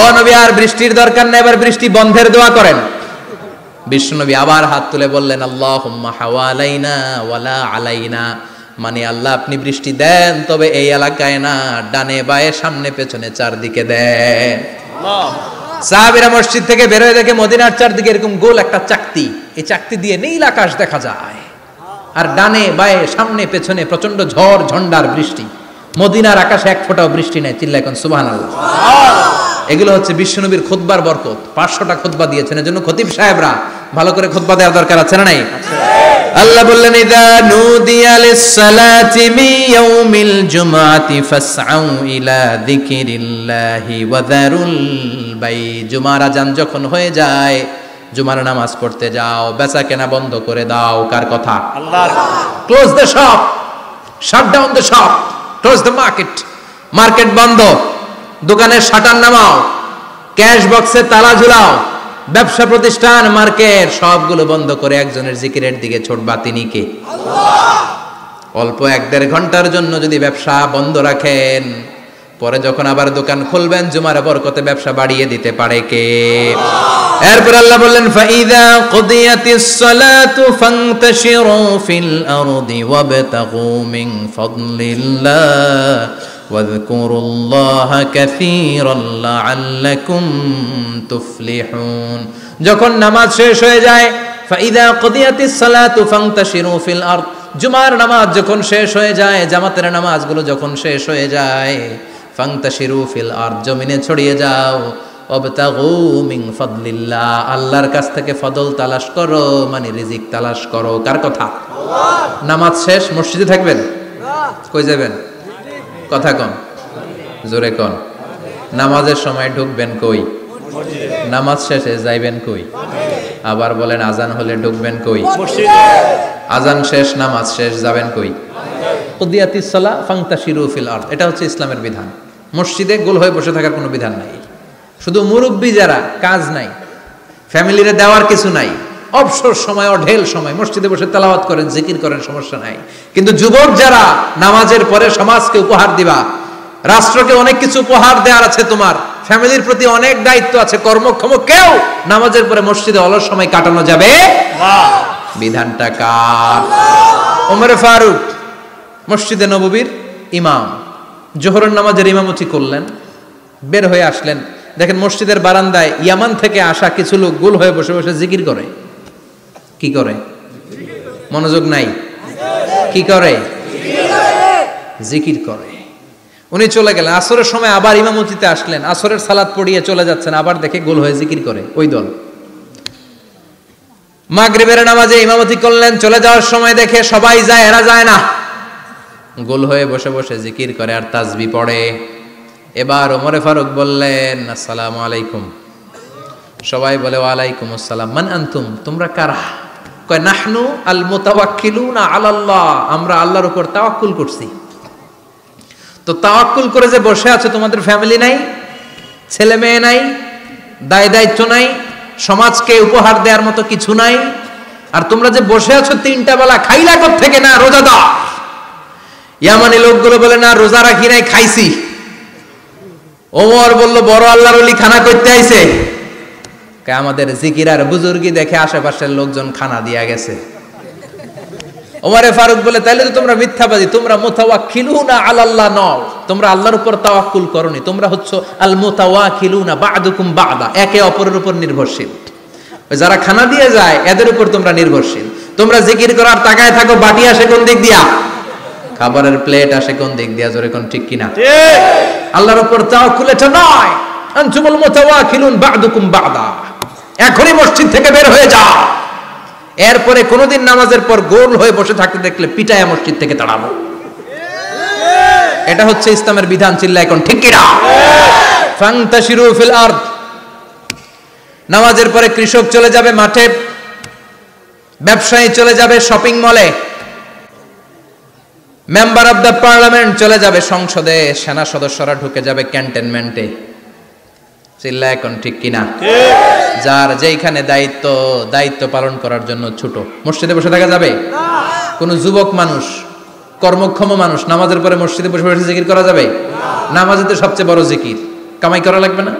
ও নবী, আর বৃষ্টির দরকার নাই, এবার বৃষ্টি বন্ধের দোয়া করেন। বিশ্বনবী আবার হাত তুলে বললেন, আল্লাহুম্মা হাওয়ালাইনা ওয়ালা আলাইনা, মানে আল্লাহ, আপনি বৃষ্টি দেন, তবে এই এলাকায় না, ডানে বায়ে সামনে পেছনে চারদিকে দেন। সাহাবীরা মসজিদ থেকে বের হয়ে দেখে মদিনার চারদিকে এরকম গোল একটা চাকতি, এই চাকতি দিয়ে নীল আকাশ দেখা যায়, আর ডানে বায়ে সামনে পেছনে প্রচন্ড ঝড় ঝন্ডার বৃষ্টি। মদিনার আকাশে এক ফোঁটাও বৃষ্টি নেই। চিল্লায় এখন সুবহানাল্লাহ। এগুলো হচ্ছে বিশ্বনবীর খুতবার বরকত। 500টা খুতবা দিয়েছেন, এজন্য খতিব সাহেবরা ভালো করে খুতবা দেওয়ার দরকার আছে না নাই? আল্লাহ বললেন ইযা নুদিয়া লিস-সালাতি মিন ইয়াউমিল জুমআতি ফাসআউ ইলা যিকিরিল্লাহি ওয়া যারুল বাই। জুমার আযান যখন হয়ে যায়, জুমার নামাজ পড়তে যাও, বেচা কেনা বন্ধ করে দাও। কার কথা? আল্লাহর। Close the shop, shut down the shop, close the market. Market বন্ধ, দোকানের শাটার নামাও, ক্যাশ বক্সে তালা ঝুলাও, ব্যবসা প্রতিষ্ঠান, মার্কেট সবগুলো বন্ধ করে একজনের জিকিরের দিকে ছোটবা। তিনি কে? আল্লাহ। অল্প 1-1.5 ঘন্টার জন্য যদি ব্যবসা বন্ধ রাখেন, পরে যখন আবার দোকান খুলবেন জুমার বরকতে ব্যবসা বাড়িয়ে দিতে পারে কে? আল্লাহ। এরপর আল্লাহ বললেন ফাইদা কুদিয়াতিস সালাতু ফান্তাশিরু ফিল আরদি ওয়াবতাগু মিন ফাদলিল্লাহ ওয়াযকুরুল্লাহা কাসীরান লাআল্লাকুম তুফলিহুন। যখন নামাজ শেষ হয়ে যায়, ফাইদা কুদিয়াতিস সালাতু ফান্তাশিরু ফিল আরদ, জুমার নামাজ যখন শেষ হয়ে যায়, জামাতের নামাজগুলো যখন শেষ হয়ে যায়, ফান্তাশিরু ফিল আরদ, জমিনে ছড়িয়ে যাও, ওয়াবতাগু মিন ফাদলিল্লাহ, আল্লাহর কাছ থেকে ফজল তালাশ করো, মানে রিজিক তালাশ করো। কার কথা? আল্লাহ। নামাজ শেষ মসজিদে থাকবেন? না। কই যাবেন? কথা কন, জোরে কন। নামাজের সময় ঢুকবেন কই? মসজিদে। নামাজ শেষে যাইবেন কই? আবার বলেন আজান হলে ঢুকবেন কই? মসজিদে। আজান শেষ, নামাজ শেষ, যাবেন কই? কুদিয়াতিস সালাহ ফান্তাশিরু ফিল আরদ। এটা হচ্ছে ইসলামের বিধান। মসজিদে গোল হয়ে বসে থাকার কোনো বিধান নাই। শুধু মুরব্বী যারা, কাজ নাই, ফ্যামিলিরে দেওয়ার কিছু নাই, অবসর সময়, অঢেল সময় মসজিদে বসে তেলাওয়াত করেন, জিকির করেন, সমস্যা নাই। কিন্তু যুবক যারা, নামাজের পরে সমাজকে উপহার দিবা, রাষ্ট্রকে অনেক কিছু উপহার দেওয়ার আছে, তোমার ফ্যামিলির প্রতি অনেক দায়িত্ব আছে, কর্মক্ষম কেউ নামাজের পরে মসজিদে অলস সময় কাটানো যাবে না। বিধানটা কার? ওমর ফারুক মসজিদে নববীর ইমাম, জোহরের নামাজের ইমামতি করলেন, বের হয়ে আসলেন, দেখেন মসজিদের বারান্দায় ইয়ামান থেকে আসা কিছু লোক গোল হয়ে বসে বসে জিকির করে। কি করে? মনোযোগ নাই। কি করে? জিকির করে। উনি চলে গেলেন, আসরের সময় আবার ইমামতিতে আসলেন, আসরের সালাত পড়িয়ে চলে যাচ্ছেন, আবার দেখে গোল হয়ে জিকির করে ওই দল। মাগরিবের নামাজে ইমামতি করলেন, চলে যাওয়ার সময় দেখে সবাই যায়, এরা যায় না, গোল হয়ে বসে বসে জিকির করে আর তাসবিহ পড়ে। এবার ওমর ফারুক বললেন আসসালামু আলাইকুম। সবাই বলে ওয়ালাইকুম আসসালাম। মান আনতুম, তোমরা কারা? কয় নাহনু আল মুতাওয়াক্কিলুনা আলাল্লাহ, আমরা আল্লাহর উপর তাওয়াক্কুল করছি। তো তাওয়াক্কুল করে যে বসে আছে, তোমাদের ফ্যামিলি নাই, ছেলে মেয়ে নাই, দায় দায়িত্ব নাই, সমাজকে উপহার দেওয়ার মতো কিছু নাই, আর তোমরা যে বসে আছো 3টা বেলা খাইলা কোত্থেকে? না, রোজাদার। ইয়ামানি লোকগুলো বলে না, রোজা রাখি নাই, খাইছি। ওমর বলল বড় আল্লাহর ওলি খানা করতে আইছে। আমাদের জিকির আর বুজুর্গি দেখে আশেপাশের লোকজন খানা দিয়া গেছে। ওমরে ফারুক বলে তাইলে তো তোমরা মিথ্যাবাদী, তোমরা মুতাওয়াক্কিলুনা আলাল্লাহ নও, তোমরা আল্লাহর উপর তাওয়াক্কুল করনি, তোমরা হচ্ছে আল মুতাওয়াক্কিলুনা বা'দুকুম বা'দা, একে অপরের উপর নির্ভরশীল। যারা খানা দিয়ে যায় এদের উপর তোমরা নির্ভরশীল। তোমরা জিকির করার তাকায় থাকো, বাটি আসে কোন দিক দিয়া, খাবারের প্লেট আসে কোন দিক দিয়া, জোরে কোন ঠিক কিনা? ঠিক। আল্লাহর উপর তাওয়াক্কুল এটা নয়। আনতুমুল মুতাওয়াক্কিলুন বা'দুকুম বা'দা, এখনই মসজিদ থেকে বের হয়ে যাও। এরপরে কোনদিন নামাজের পর গোল হয়ে বসে থাকতে দেখলে পিটায়া মসজিদ থেকে তাড়াবো। এটা হচ্ছে ইসলামের বিধান। চিল্লা এখন ঠিক কিনা? ফান্তাশিরু ফিল আরদ। নামাজের পরে কৃষক চলে যাবে মাঠে, ব্যবসায়ী চলে যাবে শপিং মলে, মেম্বার অফ দ্য পার্লামেন্ট চলে যাবে সংসদে, সেনা সদস্যরা ঢুকে যাবে ক্যান্টনমেন্টে। চিল্লা এখন ঠিক কিনা? যার যেইখানে দায়িত্ব পালন করার জন্য ছোট, মসজিদে বসে থাকা যাবে না। কোন যুবক মানুষ, কর্মক্ষম মানুষ নামাজের পরে মসজিদে বসে বসে জিকির করা যাবে না। নামাজে তো সবচেয়ে বড় জিকির, কামাই করা লাগবে না।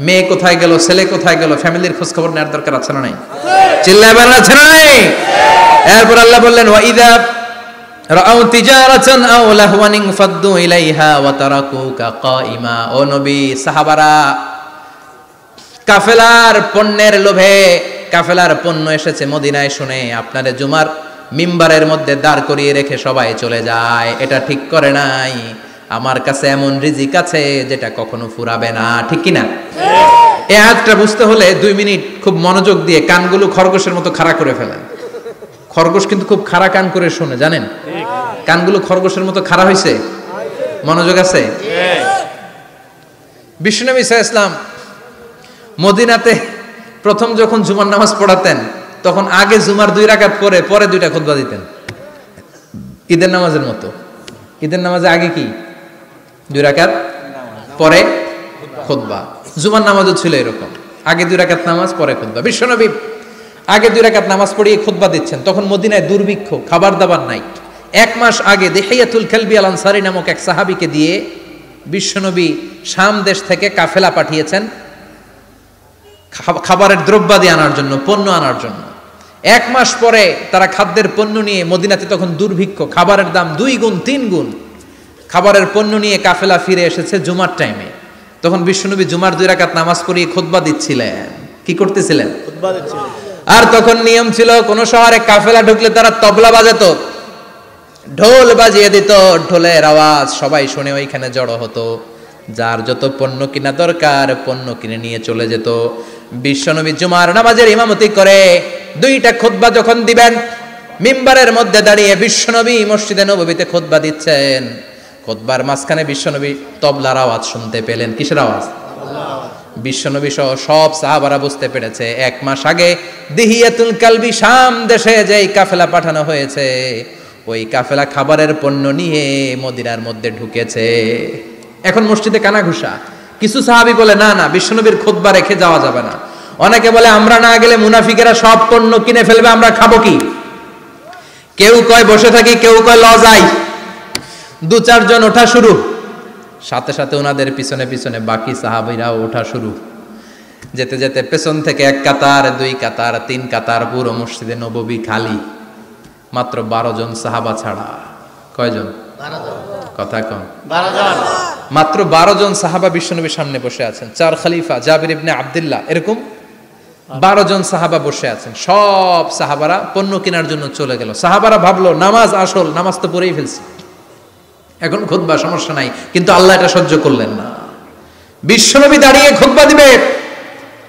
মেয়ে কোথায় গেল, ছেলে কোথায় গেল, ফ্যামিলির খোঁজ খবর নেওয়ার দরকার আছে না নাই? চিল্লা এবার আছে না নাই? এরপর আল্লাহ বললেন ওয়াইদা রাআউ তিজারাতান আও লাহওয়ান ফাদ্দু ইলাইহা ওয়া তারাকুকা কাইমা। ও নবী, সাহাবারা কাফেলার পণ্যের লোভে, কাফেলার পণ্য এসেছে মদিনায় শুনে আপনারে জুমার মিম্বারের মধ্যে দাঁড় করিয়ে রেখে সবাই চলে যায়। এটা ঠিক করে নাই। আমার কাছে এমন রিজিক আছে যেটা কখনো ফুরাবে না। ঠিক কিনা? এই আয়াতটা বুঝতে হলে 2 মিনিট খুব মনোযোগ দিয়ে কানগুলো খরগোশের মতো খাড়া করে ফেলেন। খরগোশ কিন্তু খুব খাড়া কান করে শোনে, জানেন? কানগুলো খরগোশের মতো খাড়া হয়েছে। মনোযোগ আছে? বিশ্বনবী সাল্লাল্লাহু আলাইহি ওয়াসাল্লাম মদিনাতে প্রথম যখন জুমার নামাজ পড়াতেন তখন আগে জুমার 2 রাকাত পরে 2টা খুতবা দিতেন, ঈদের নামাজের মতো। ঈদের নামাজে আগে কি 2 রাকাত, পরে খুতবা। জুমার নামাজও ছিল এরকম, আগে 2 রাকাত নামাজ, পরে খুতবা। বিশ্বনবী আগে 2 রাকাত নামাজ পড়িয়ে খুতবা দিচ্ছেন, তখন মদিনায় দুর্ভিক্ষ, খাবার দাবার নাই। 1 মাস আগে দিহিয়াতুল কালবি আল আনসারী নামক এক সাহাবীকে দিয়ে বিশ্বনবী শাম দেশ থেকে কাফেলা পাঠিয়েছেন খাবারের দ্রব্যাদি আনার জন্য, পণ্য আনার জন্য। 1 মাস পরে তারা খাদ্যের পণ্য নিয়ে, মদিনাতে তখন দুর্ভিক্ষ, খাবারের দাম 2 গুণ 3 গুণ, খাবারের পণ্য নিয়ে কাফেলা ফিরে এসেছে জুমার টাইমে। তখন বিশ্বনবী জুমার 2 রাকাত নামাজ পড়িয়ে খুতবা দিচ্ছিলেন। কি করতেছিলেন? খুতবা দিচ্ছিলেন। আর তখন নিয়ম ছিল, কোন শহরে কাফেলা ঢুকলে তারা তবলা বাজাতো, ঢোল বাজিয়ে দিত, ঢোলের আওয়াজ সবাই শুনে ওইখানে জড়ো হতো। যার যত পণ্য কিনা দরকার পণ্য কিনে নিয়ে চলে যেত। বিশ্বনবী জুমার নামাজের ইমামতি করে 2টা খুতবা যখন দিবেন, মিম্বারের মধ্যে দাঁড়িয়ে বিশ্বনবী মসজিদে নববীতে খুতবা দিচ্ছেন। খুতবার মাঝখানে বিশ্বনবী তবলার আওয়াজ শুনতে পেলেন। কিসের আওয়াজ? বিশ্বনবী সহ সব সাহাবারা বুঝতে পেরেছে 1 মাস আগে দিহিয়াতুল কালবি শাম দেশে যেই কাফেলা পাঠানো হয়েছে, ওই কাফেলা খাবারের পণ্য নিয়ে মদিনার মধ্যে ঢুকেছে। এখন মসজিদে কানাঘুষা। কিছু সাহাবী বলে না না, বিশ্বনবীর খুতবা রেখে যাওয়া যাবে না। অনেকে বলে আমরা না গেলে মুনাফিকেরা সব পণ্য কিনে ফেলবে, আমরা খাবো কি? কেউ কয় বসে থাকি, কেউ কয় ল যাই। 2-4 জন ওঠা শুরু, সাথে সাথে ওনাদের পিছনে পিছনে বাকি সাহাবীরাও ওঠা শুরু। যেতে যেতে পেছন থেকে 1 কাতার, 2 কাতার, 3 কাতার, পুরো মসজিদে নববী খালি, মাত্র 12 জন সাহাবা ছাড়া। কয়জন? 12 জন। কথা কম। 12 জন। মাত্র 12 জন সাহাবা বিশ্বনবীর সামনে বসে আছেন। 4 খলিফা, জাবির ইবনে আব্দুল্লাহ, এরকম 12 জন সাহাবা বসে আছেন। সব সাহাবারা পণ্য কেনার জন্য চলে গেল। সাহাবারা ভাবলো নামাজ আসল, নামাজ তো পড়েই ফেলছি, এখন খুতবা সমস্যা নাই। কিন্তু আল্লাহ এটা সহ্য করলেন না। বিশ্বনবী দাঁড়িয়ে খুতবা দিবে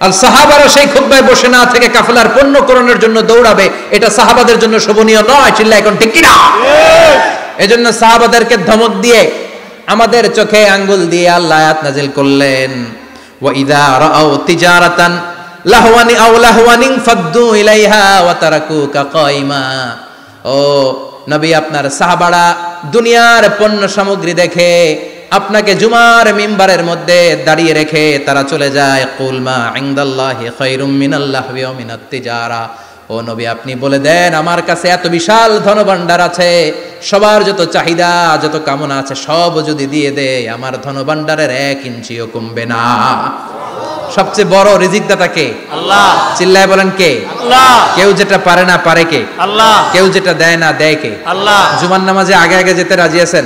আর সাহাবারা সেই খুতবায় বসে না থেকে কাফেলার পণ্য করণের জন্য দৌড়াবে, এটা সাহাবাদের জন্য শোভনীয় নয়। চিল্লা এখন ঠিক কিনা? এজন্য সাহাবাদেরকে ধমক দিয়ে, আমাদের চোখে আঙ্গুল দিয়ে আল্লাহ আয়াত নাযিল করলেন, ওয়া ইযা রাআউ তিজারাতান লাহওয়ানি আও লাহওয়ানিন ফাদ্দু ইলাইহা ওয়া তারাকুকা কাইমা। ও নবী, আপনার সাহাবারা দুনিয়ার পণ্য সামগ্রী দেখে আপনাকে জুমার মিম্বারের মধ্যে দাঁড়িয়ে রেখে তারা চলে যায়। কুল মা ইনদাল্লাহি খায়রুম মিনাল্লাহি ওয়া মিনাত তিজারা। ও নবী, আপনি বলে দেন আমার কাছে এত বিশাল ধনভাণ্ডার আছে, সবার যত চাহিদা যত কামনা আছে সব যদি দিয়ে দেয় আমার ধনভাণ্ডারের 1 ইঞ্চিও কমবে না। সবচেয়ে বড় রিজিকদাতা কে? আল্লাহ। চিল্লায় বলেন কে? আল্লাহ। কেউ যেটা পারে না পারে কে? আল্লাহ। কেউ যেটা দেয় না দেয় কে? আল্লাহ। জুমার নামাজে আগে আগে যেতে রাজি আছেন?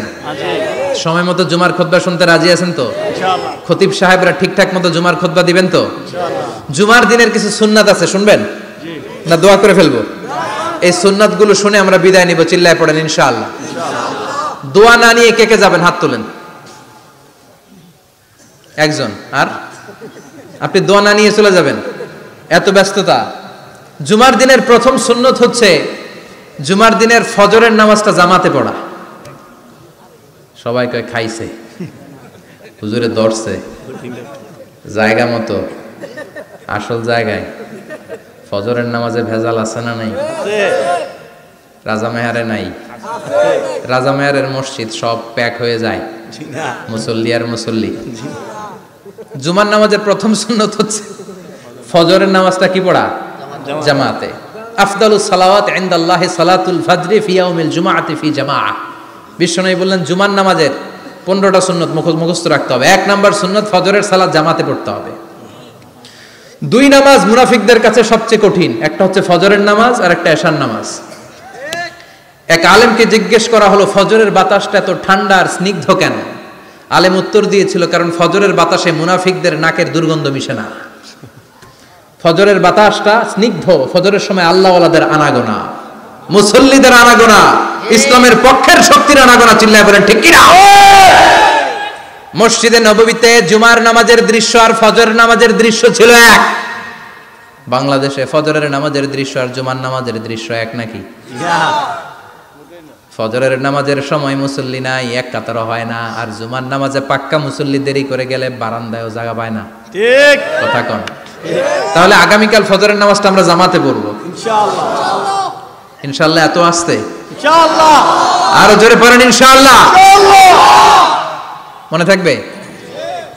সময় মতো জুমার খুতবা শুনতে রাজি আছেন তো? ইনশাআল্লাহ। খতিব সাহেবরা ঠিকঠাক মতো জুমার খুতবা দিবেন তো? ইনশাআল্লাহ। জুমার দিনের কিছু সুন্নাত আছে, শুনবেন না দোয়া করে ফেলবো? এই সুন্নাত গুলো শুনে আমরা বিদায় নিব। চিল্লায় পড়েন ইনশাআল্লাহ। দোয়া না নিয়ে কে কে যাবেন? হাত তোলেন। একজন। আর আপনি দোয়া না নিয়ে চলে যাবেন? এত ব্যস্ততা। জুমার দিনের প্রথম সুন্নত হচ্ছে জুমার দিনের ফজরের নামাজটা জামাতে পড়া। সবাই কয় খাইছে, হুজুরে দর্শে জায়গা মতো, আসল জায়গায়। ফজরের নামাজে ভেজাল আছে না নাই? রাজা মেহারে নাই? রাজা মেহারের মসজিদ সব প্যাক হয়ে যায়, মুসল্লি আর মুসল্লি। জুমার নামাজের প্রথম সুন্নত হচ্ছে ফজরের নামাজটা কি পড়া? জামাতে। আফদালুস সালাওয়াত ইনদাল্লাহি সালাতুল ফাজরি ফি ইয়াউমিল জুমআতি ফি জামাআহ। বিশ্বনবী বললেন জুমার নামাজের 15টা সুন্নত মুখস্থ রাখতে হবে। 1 নাম্বার সুন্নত ফজরের সালাত জামাতে পড়তে হবে। 2 নামাজ মুনাফিকদের কাছে সবচেয়ে কঠিন, একটা হচ্ছে ফজরের নামাজ আর একটা এশার নামাজ। এক আলেমকে জিজ্ঞেস করা হলো ফজরের বাতাসটা এত ঠান্ডা আর স্নিগ্ধ কেন? আলেম উত্তর দিয়েছিল কারণ ফজরের বাতাসে মুনাফিকদের নাকের দুর্গন্ধ মিশে না। ফজরের বাতাসটা স্নিগ্ধ, ফজরের সময় আল্লাহওয়ালাদের আনাগোনা, মুসল্লিদের আনাগোনা, ইসলামের পক্ষের শক্তির আনাগোনা। চিল্লায় বলেন ঠিক কিনা? মসজিদে নববীতে জুমার নামাজের দৃশ্য আর ফজর নামাজের দৃশ্য ছিল এক। বাংলাদেশে ফজরের নামাজের দৃশ্য আর জুমার নামাজের দৃশ্য এক নাকি? ফজরের নামাজের সময় মুসল্লি নাই, এক কাতার হয় না, আর জুমার নামাজে পাক্কা মুসল্লি দেরি করে গেলে বারান্দায়ও জায়গা পায় না। ঠিক কথা কোন? তাহলে আগামীকাল ফজরের নামাজটা আমরা জামাতে পড়বো ইনশাআল্লাহ। ইনশাআল্লাহ এত আসতে ইনশাআল্লাহ, আরো জোরে পড়েন ইনশাআল্লাহ। মনে থাকবে?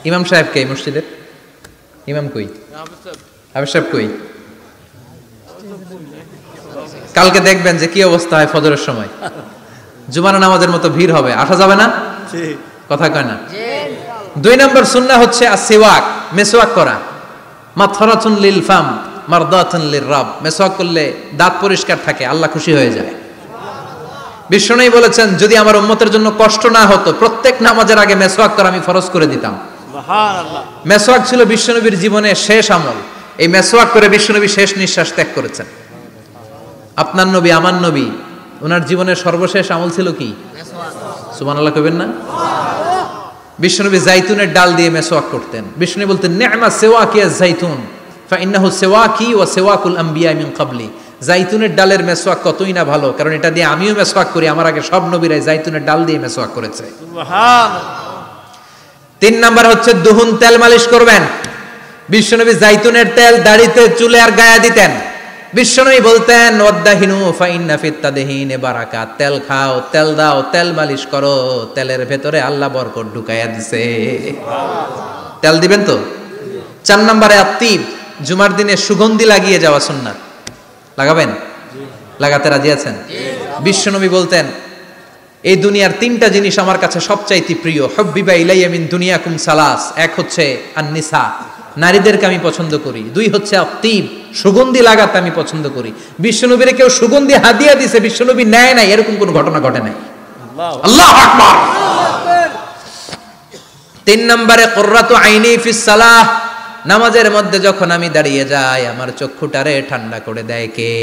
ইমাম সাহেব কে মসজিদের? ইমাম কই? হাফেজ সাহেব কই? কালকে দেখবেন যে কি অবস্থা হয় ফজরের সময়। জুমার নামাজের মতো ভিড় হবে, আসা যাবে না। কথা কয় না। 2 নম্বর সুন্নাহ হচ্ছে আসওয়াক, মেসওয়াক করা। মাথরাতুন লিল ফাম মারদাতুন লির রাব। মেসওয়াক করলে দাঁত পরিষ্কার থাকে, আল্লাহ খুশি হয়ে যায়। বিশ্বনবী বলেছেন যদি আমার উম্মতের জন্য কষ্ট না হতো প্রত্যেক নামাজের আগে মেসওয়াক করা আমি ফরজ করে দিতাম। সুবহানাল্লাহ। মেসওয়াক ছিল বিশ্বনবীর জীবনে শেষ আমল। এই মেসওয়াক করে বিশ্বনবী শেষ নিঃশ্বাস ত্যাগ করেছেন। আপনার নবী আমার নবী ওনার জীবনের সর্বশেষ আমল ছিল কি? সুবহানাল্লাহ কইবেন না? বিশ্বনবী জাইতুনের ডাল দিয়ে মেসওয়াক করতেন। বিশ্বনবী বলতেন নি'মা সিওয়াকিয়া জাইতুন ফা ইন্নাহু সিওয়াকি ওয়া সিওয়াকুল আম্বিয়া মিন ক্বাবলি। জাইতুনের ডালের মেসওয়াক কতই না ভালো, কারণ এটা দিয়ে আমিও মেসওয়াক করি, আমার আগে সব নবীরাই জাইতুনের ডাল দিয়ে মেসওয়াক করেছে। সুবহানাল্লাহ। 3 নাম্বার হচ্ছে দুহুন, তেল মালিশ করবেন। বিশ্বনবী জাইতুনের তেল দাড়িতে, চুলে আর গায়ে দিতেন। বিশ্বনবী বলতেন ওয়াদাহিনু ফাইন্না ফিত তাদহিনে বারাকাত। তেল খাও, তেল দাও, তেল মালিশ করো, তেলের ভেতরে আল্লাহ বরকত ঢুকাইয়া দিছে। তেল দিবেন তো? 4 নম্বরে আত্তিব, জুমার দিনে সুগন্ধি লাগিয়ে যাওয়া সুন্নাত। লাগাবেন? লাগাতে রাজি আছেন? বিশ্বনবী বলতেন এই দুনিয়ার 3টা জিনিস আমার কাছে সবচাইতে প্রিয়। হুব্বিবা ইলাইয়া মিন দুনিয়াকুম সালাস। এক হচ্ছে আন-নিসা, নারীদেরকে আমি পছন্দ করি। 2 হচ্ছে আত্তিব, সুগন্ধি লাগাতে আমি পছন্দ করি। বিশ্বনবীরে কেউ সুগন্ধি হাদিয়া দিয়েছে, বিশ্বনবী নেয় নাই, এরকম কোনো ঘটনা ঘটে নাই। আল্লাহু আকবার। 3 নম্বরে কুররাতু আইনি ফিস সালাহ। নামাজের মধ্যে যখন আমি দাঁড়িয়ে যাই আমার চক্ষুটারে ঠান্ডা করে দেয় কে?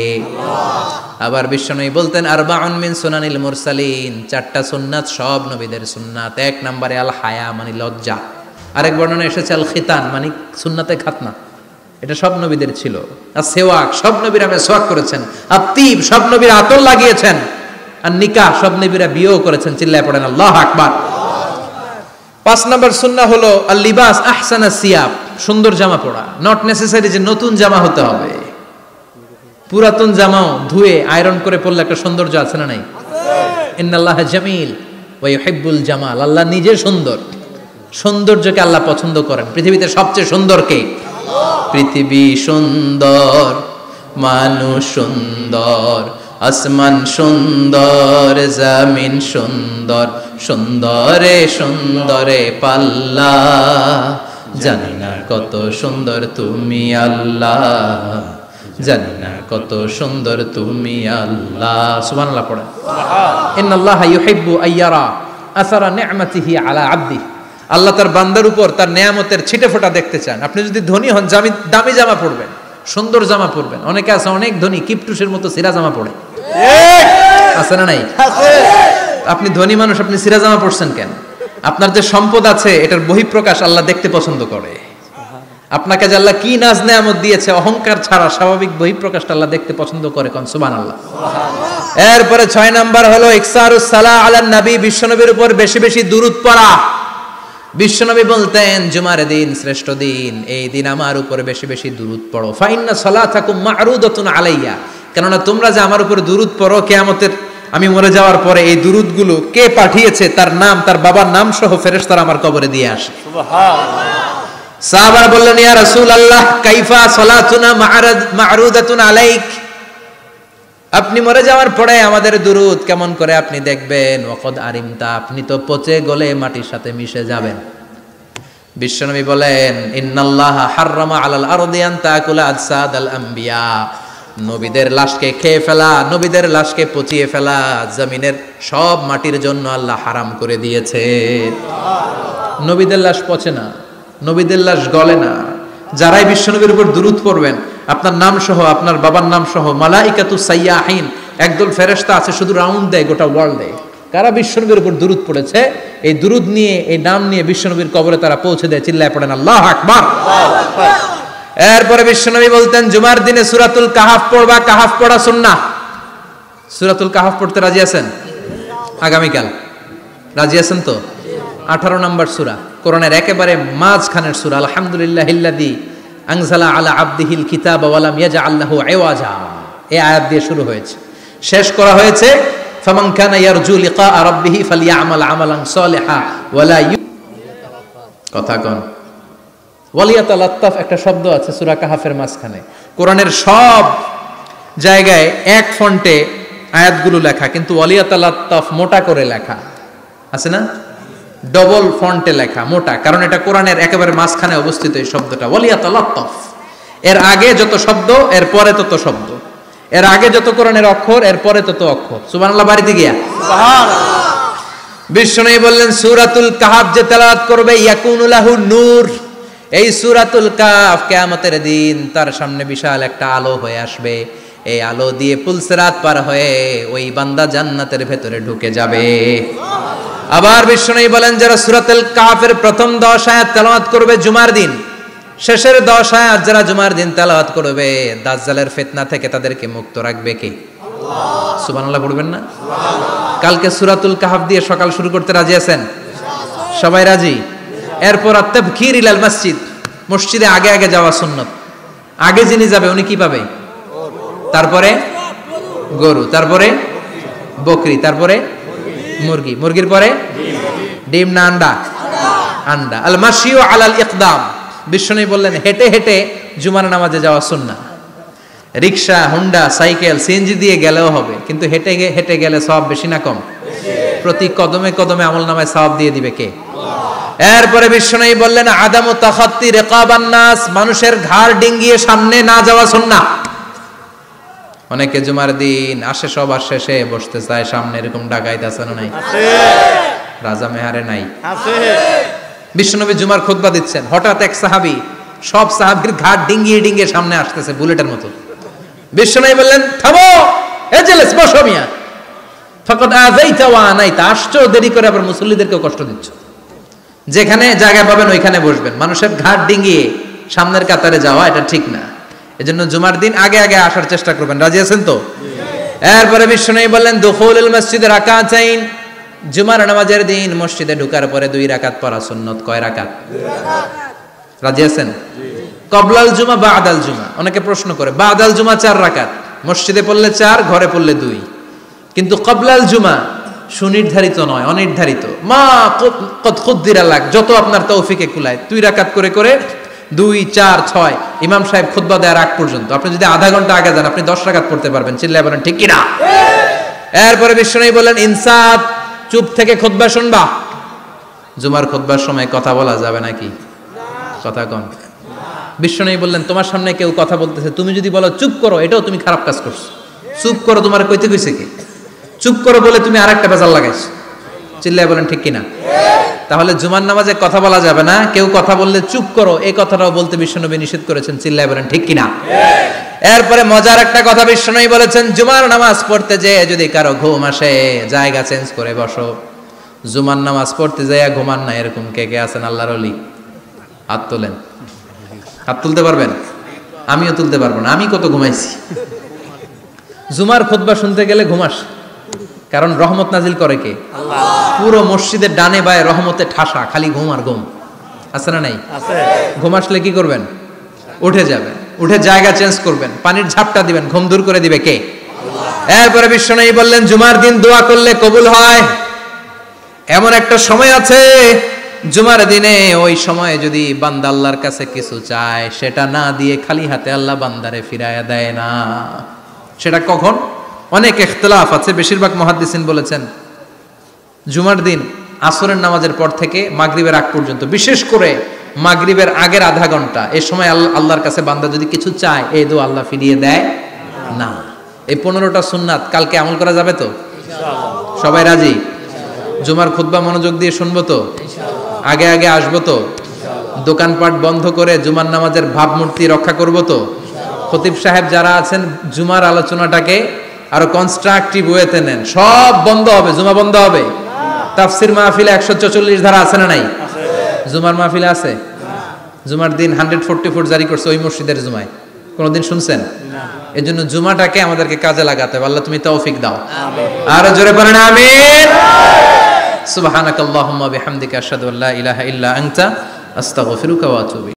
আবার বিশ্বনবী বলতেন আরবাউন মিন সুনানিল মুরসালিন। 4টা সুন্নাত সব নবীদের সুন্নাত। 1 নম্বরে আল হায়া মানে লজ্জা। আরেক বর্ণনা এসেছে আল খিতান মানে সুন্নাতে খাতনা, এটা সব নবীদের ছিল। আর সেওয়াক, সব নবীরা মেসওয়াক করেছেন। আত্তিব, সব নবীরা আতর লাগিয়েছেন। আর নিকাহ, সব নবীরা বিয়েও করেছেন। চিল্লায় পড়েন আল্লাহু আকবার। 5 নম্বর সুন্নাহ হলো আল লিবাস আহসানা সিয়াব, সুন্দর জামা পরা। নট নেসেসারি যে নতুন জামা হতে হবে, পুরাতন জামাও ধুয়ে আয়রন করে পরলে একটা সৌন্দর্য আছে না নাই? ইন্নাল্লাহা জামিল ওয়া ইউহিব্বুল জামাল। আল্লাহ নিজে সুন্দর, সৌন্দর্যকে আল্লাহ পছন্দ করেন। পৃথিবীতে সবচেয়ে সুন্দর কে? পৃথিবী সুন্দর, মানুষ সুন্দর, আসমান সুন্দর, জমিন সুন্দর, সুন্দরে সুন্দরে পাল্লা। জানি না কত সুন্দর তুমি আল্লাহ, জানি না কত সুন্দর তুমি আল্লাহ। সুবহানাল্লাহ পড়েন। ইন্নাল্লাহা ইউহিব্বু আইয়ারা আসারা নি'মাতিহি আলা আবদিহি। আল্লাহ তার বান্দার উপর তার নেয়ামতের ছিটেফোঁটা দেখতে চান। আপনি যদি ধনী হন দামি জামা পরবেন, সুন্দর জামা পরবেন। অনেকে আছে অনেক ধনী কিপটুসের মতো সিরা জামা পরে, আছে না নাই? আপনি ধনী মানুষ, আপনি সিরা জামা পরছেন কেন? আপনার যে সম্পদ আছে এটার বহিঃপ্রকাশ আল্লাহ দেখতে পছন্দ করে। আপনাকে যে আল্লাহ কি নাজ নেয়ামত দিয়েছে, অহংকার ছাড়া স্বাভাবিক বহিঃপ্রকাশটা আল্লাহ দেখতে পছন্দ করে। কোন সুবহানাল্লাহ। এরপরে 6 নাম্বার হলো ইকসারুস সালাহ আলান নবী, বিশ্বনবীর উপর বেশি বেশি দুরূদ পড়া। বিশ্বনবী বলতেন জুমার দিন শ্রেষ্ঠ দিন, এই দিন আমার উপর বেশি বেশি দুরূদ পড়ো। ফাইন্না সালাতাকুম মা'রুদাতুন আলাইয়া, কেননা তোমরা যে আমার উপর দুরূদ পড়ো, কিয়ামতের আমি মরে যাওয়ার পরে এই দুরূদগুলো কে পাঠিয়েছে তার নাম, তার বাবার নাম সহ ফেরেশতারা আমার কবরে দিয়ে আসে। সুবহানাল্লাহ। সাহাবারা বললেন ইয়া রাসূলুল্লাহ কাইফা সালাতুনা মা'রুদাতুন আলাইক, আপনি মরে যাওয়ার পরে আমাদের দুরূদ কেমন করে আপনি দেখবেন? ওয়াকাদ আরিমতা, আপনি তো পচে গলে মাটির সাথে মিশে যাবেন। বিশ্বনবী বলেন ইন্নাল্লাহা হাররামা আলাল আরদি আন তাকুলা আজসাদাল আম্বিয়া, নবীদের লাশকে খেয়ে ফেলা, নবীদের লাশকে পচিয়ে ফেলা জমিনের সব মাটির জন্য আল্লাহ হারাম করে দিয়েছে। নবীদের লাশ পচে না, নবীদের লাশ গলে না। যারাই বিশ্বনবীর উপর দুরূদ পড়বেন আপনার নাম সহ, আপনার বাবার নাম সহ, মালাইকাতু সাইয়াহিন, একদল ফেরেশতা আছে শুধু রাউন্ড দেয় গোটা ওয়ার্ল্ডে। কারা বিশ্বনবীর উপর দুরূদ পড়েছে, এই দুরূদ নিয়ে, এই নাম নিয়ে বিশ্বনবীর কবরে তারা পৌঁছে দেয়। চিল্লায় পড়েন আল্লাহু আকবার। এরপরে বিশ্বনবী বলতেন জুমার দিনে সূরাতুল কাহাফ পড়বা, কাহাফ পড়া সুন্নাহ। সূরাতুল কাহাফ পড়তে রাজি আছেন? আগামীকাল রাজি আছেন তো? 18 নম্বর সূরা, কোরআনের একেবারে মাঝখানের সূরা। আলহামদুলিল্লাহিল্লাযী আনজালা আলা আবদিহিল কিতাবা ওয়া লাম ইয়াজআল লাহু ইওয়াজা, এই আয়াত দিয়ে শুরু হয়েছে, শেষ করা হয়েছে ফামান কানা ইয়ারজু লিকা রাব্বিহি ফালইয়ামাল আমালান সালিহা ওয়া লা কথা কোন ওয়ালিয়াতালাত্তাফ একটা শব্দ আছে সূরা কাহাফের মাঝখানে। কোরআনের সব জায়গায় এক ফন্টে আয়াতগুলো লেখা, কিন্তু ওয়ালিয়াতালাত্তাফ মোটা করে লেখা আছে না, ডবল ফন্টে লেখা মোটা, কারণ এটা কোরআনের একেবারে মাঝখানে অবস্থিত এই শব্দটা ওয়ালিয়াতালাত্তাফ। এর আগে যত শব্দ এর পরে তত শব্দ, এর আগে যত কোরআনের অক্ষর এর পরে তত অক্ষর। সুবহানাল্লাহ বাড়িতে গিয়া সুবহানাল্লাহ। বিশ্বনবী বললেন সূরাতুল কাহাফ যে তেলাওয়াত করবে ইয়াকুনু লাহু নূর, এই সূরাতুল কাহাফ কিয়ামতের দিন তার সামনে বিশাল একটা আলো হয়ে আসবে, এই আলো দিয়ে পুলসিরাত পার হয়ে ওই বান্দা জান্নাতের ভেতরে ঢুকে যাবে। আবার বিশ্বনবী বলেন যারা সূরাতুল কাহাফের প্রথম 10 আয়াত তেলাওয়াত করবে জুমার দিন, শেষের 10 আয়াত যারা জুমার দিন তেলাওয়াত করবে, দাজ্জালের ফিতনা থেকে তাদেরকে মুক্ত রাখবে কে? আল্লাহ। সুবহানাল্লাহ পড়বেন না? সুবহানাল্লাহ। কালকে সূরাতুল কাহাফ দিয়ে সকাল শুরু করতে রাজি আছেন? সবাই রাজি? এরপর আত-তাবকির ইলাল মসজিদ, মসজিদে আগে আগে যাওয়া সুন্নাত। আগে যিনি যাবে উনি কি পাবে? তারপরে গরু, তারপরে বকরি, তারপরে মুরগি, মুরগির পরে ডিম না আন্ডা? আন্ডা। আল মাশিউ আলাল ইকদাম, বিশ্বনবী বললেন হেঁটে হেঁটে জুমার নামাজে যাওয়া সুন্নাহ। রিকশা, হুন্ডা, সাইকেল, সিএনজি দিয়ে গেলেও হবে, কিন্তু হেঁটে হেঁটে গেলে সওয়াব বেশি না কম? প্রতি কদমে কদমে আমলনামায় সওয়াব দিয়ে দিবে কে? এরপরে বিশ্বনবী বললেন আদামু তাখাত্তি রিকাবান নাস, মানুষের ঘাড় ডিঙ্গিয়ে সামনে না যাওয়া সুন্নাহ। অনেকে জুমার দিন আসে সবার শেষে বসতে চায় সামনে, এরকম ডাকাইত আছে না নাই? আছে। রাজা মেহারে নাই? আছে। বিশ্বনবী জুমার খুতবা দিচ্ছেন, হঠাৎ এক সাহাবী সব সাহাবীর ঘাড় ডিঙ্গিয়ে ডিঙ্গিয়ে সামনে আসতেছে বুলেটের মতো। বিশ্বনবী বললেন থামো, এজেলেস বসো মিয়া, ফাকাদ আযাইতা ওয়া আনাইতা, আসছো দেরি করে আবার মুসল্লিদেরকে কষ্ট দিচ্ছ। যেখানে জায়গা পাবেন ওইখানে বসবেন, মানুষের ঘাড় ডিঙ্গিয়ে সামনের কাতারে যাওয়া এটা ঠিক না। এজন্য জুমার দিন আগে আগে আসার চেষ্টা করবেন। রাজি আছেন তো? এরপরে বিশ্বনবী বললেন দুখুলুল মসজিদে রাকাতাইন, জুমার নামাজের দিন মসজিদে ঢোকার পরে 2 রাকাত পড়া সুন্নাত। কয় রাকাত? 2 রাকাত। রাজি আছেন? কবলাল জুমা বাদাল জুমা, অনেকে প্রশ্ন করে বাদাল জুমা 4 রাকাত, মসজিদে পড়লে 4, ঘরে পড়লে 2, কিন্তু কবলাল জুমা সুনির্ধারিত নয়, অনির্ধারিত। মা কদ খুদ্দিরা লাক, যত আপনার তৌফিকে কুলায় 2 রাকাত করে করে 2, 4, 6 ইমাম সাহেব খুতবা দেওয়ার আগ পর্যন্ত। আপনি যদি আধা ঘন্টা আগে যান আপনি 10 রাকাত পড়তে পারবেন। চিল্লায় বলেন ঠিক কিনা? এরপরে বিশ্বনবী বললেন ইনসাত, চুপ থেকে খুতবা শুনবা। জুমার খুতবার সময় কথা বলা যাবে নাকি? কথা কোন? বিশ্বনবী বললেন তোমার সামনে কেউ কথা বলতেছে, তুমি যদি বলো চুপ করো, এটাও তুমি খারাপ কাজ করছো। চুপ করো তোমার কইতে কইছে কি? চুপ করো বলে তুমি আরেকটা বেজাল লাগাইছো। চিল্লায় বলেন ঠিক কিনা? তাহলে জুমার নামাজে কথা বলা যাবে না, কেউ কথা বললে চুপ করো এই কথাটাও বলতে বিশ্বনবী নিষেধ করেছেন। চিল্লায় বলেন ঠিক কিনা? এরপরে মজার একটা কথা বিশ্বনবী বলেছেন, জুমার নামাজ পড়তে যে যদি কারো ঘুম আসে জায়গা চেঞ্জ করে বসো। জুমার নামাজ পড়তে যাইয়া ঘুমান না, এরকম কে কে আছেন আল্লাহর ওলি? হাত তোলেন। হাত তুলতে পারবেন? আমিও তুলতে পারবো না, আমি কত ঘুমাইছি। জুমার খুতবা শুনতে গেলে ঘুমাস, কারণ রহমত নাজিল করে কে? আল্লাহ। পুরো মসজিদের ডানে বায়ে রহমতে ঠাসা, খালি ঘুম আর ঘুম। আছে না নাই? আছে। ঘুম আসলে কি করবেন? উঠে যাবেন, উঠে জায়গা চেঞ্জ করবেন, পানির ঝাপটা দিবেন, ঘুম দূর করে দিবে কে? আল্লাহ। এরপরে বিশ্বনবী বললেন জুমার দিন দোয়া করলে কবুল হয়। এমন একটা সময় আছে জুমার দিনে, ওই সময়ে যদি বান্দা আল্লাহর কাছে কিছু চায় সেটা না দিয়ে খালি হাতে আল্লাহ বান্দারে ফিরাইয়া দেয় না। সেটা কখন? অনেক ইখতিলাফ আছে, বেশিরভাগ মুহাদ্দিসিন বলেছেন জুমার দিন আসরের নামাজের পর থেকে মাগরিবের আগ পর্যন্ত, বিশেষ করে মাগরিবের আগের আধা ঘন্টা, এই সময় আল্লাহর কাছে বান্দা যদি কিছু চায় এই দোয়া আল্লাহ ফিরিয়ে দেয় না। এই 15টা সুন্নাত কালকে আমল করা যাবে তো? ইনশাআল্লাহ। সবাই রাজি? জুমার খুতবা মনোযোগ দিয়ে শুনবো তো? ইনশাআল্লাহ। আগে আগে আসবো তো? ইনশাআল্লাহ। দোকানপাট বন্ধ করে জুমার নামাজের ভাবমূর্তি রক্ষা করবো তো? ইনশাআল্লাহ। খতিব সাহেব যারা আছেন জুমার আলোচনাটাকে আরো কনস্ট্রাকটিভ ওয়েতে নেন। সব বন্ধ হবে, জুমা বন্ধ হবে। তাফসির মাহফিলে 144 ধারা আছে না নাই? জুমার মাহফিলে আছে? জুমার দিন 144 জারি করছে ওই মসজিদের জুমায়, কোনদিন শুনছেন? এই জন্য জুমাটাকে আমাদেরকে কাজে লাগাতে হবে। আল্লাহ তুমি তৌফিক দাও। আর জোরে বলেন আমিন। সুবহানাকাল্লাহুম্মা বিহামদিকা আশহাদু আল্লা ইলাহা ইল্লা আনতা আস্তাগফিরুকা ওয়া আতুবু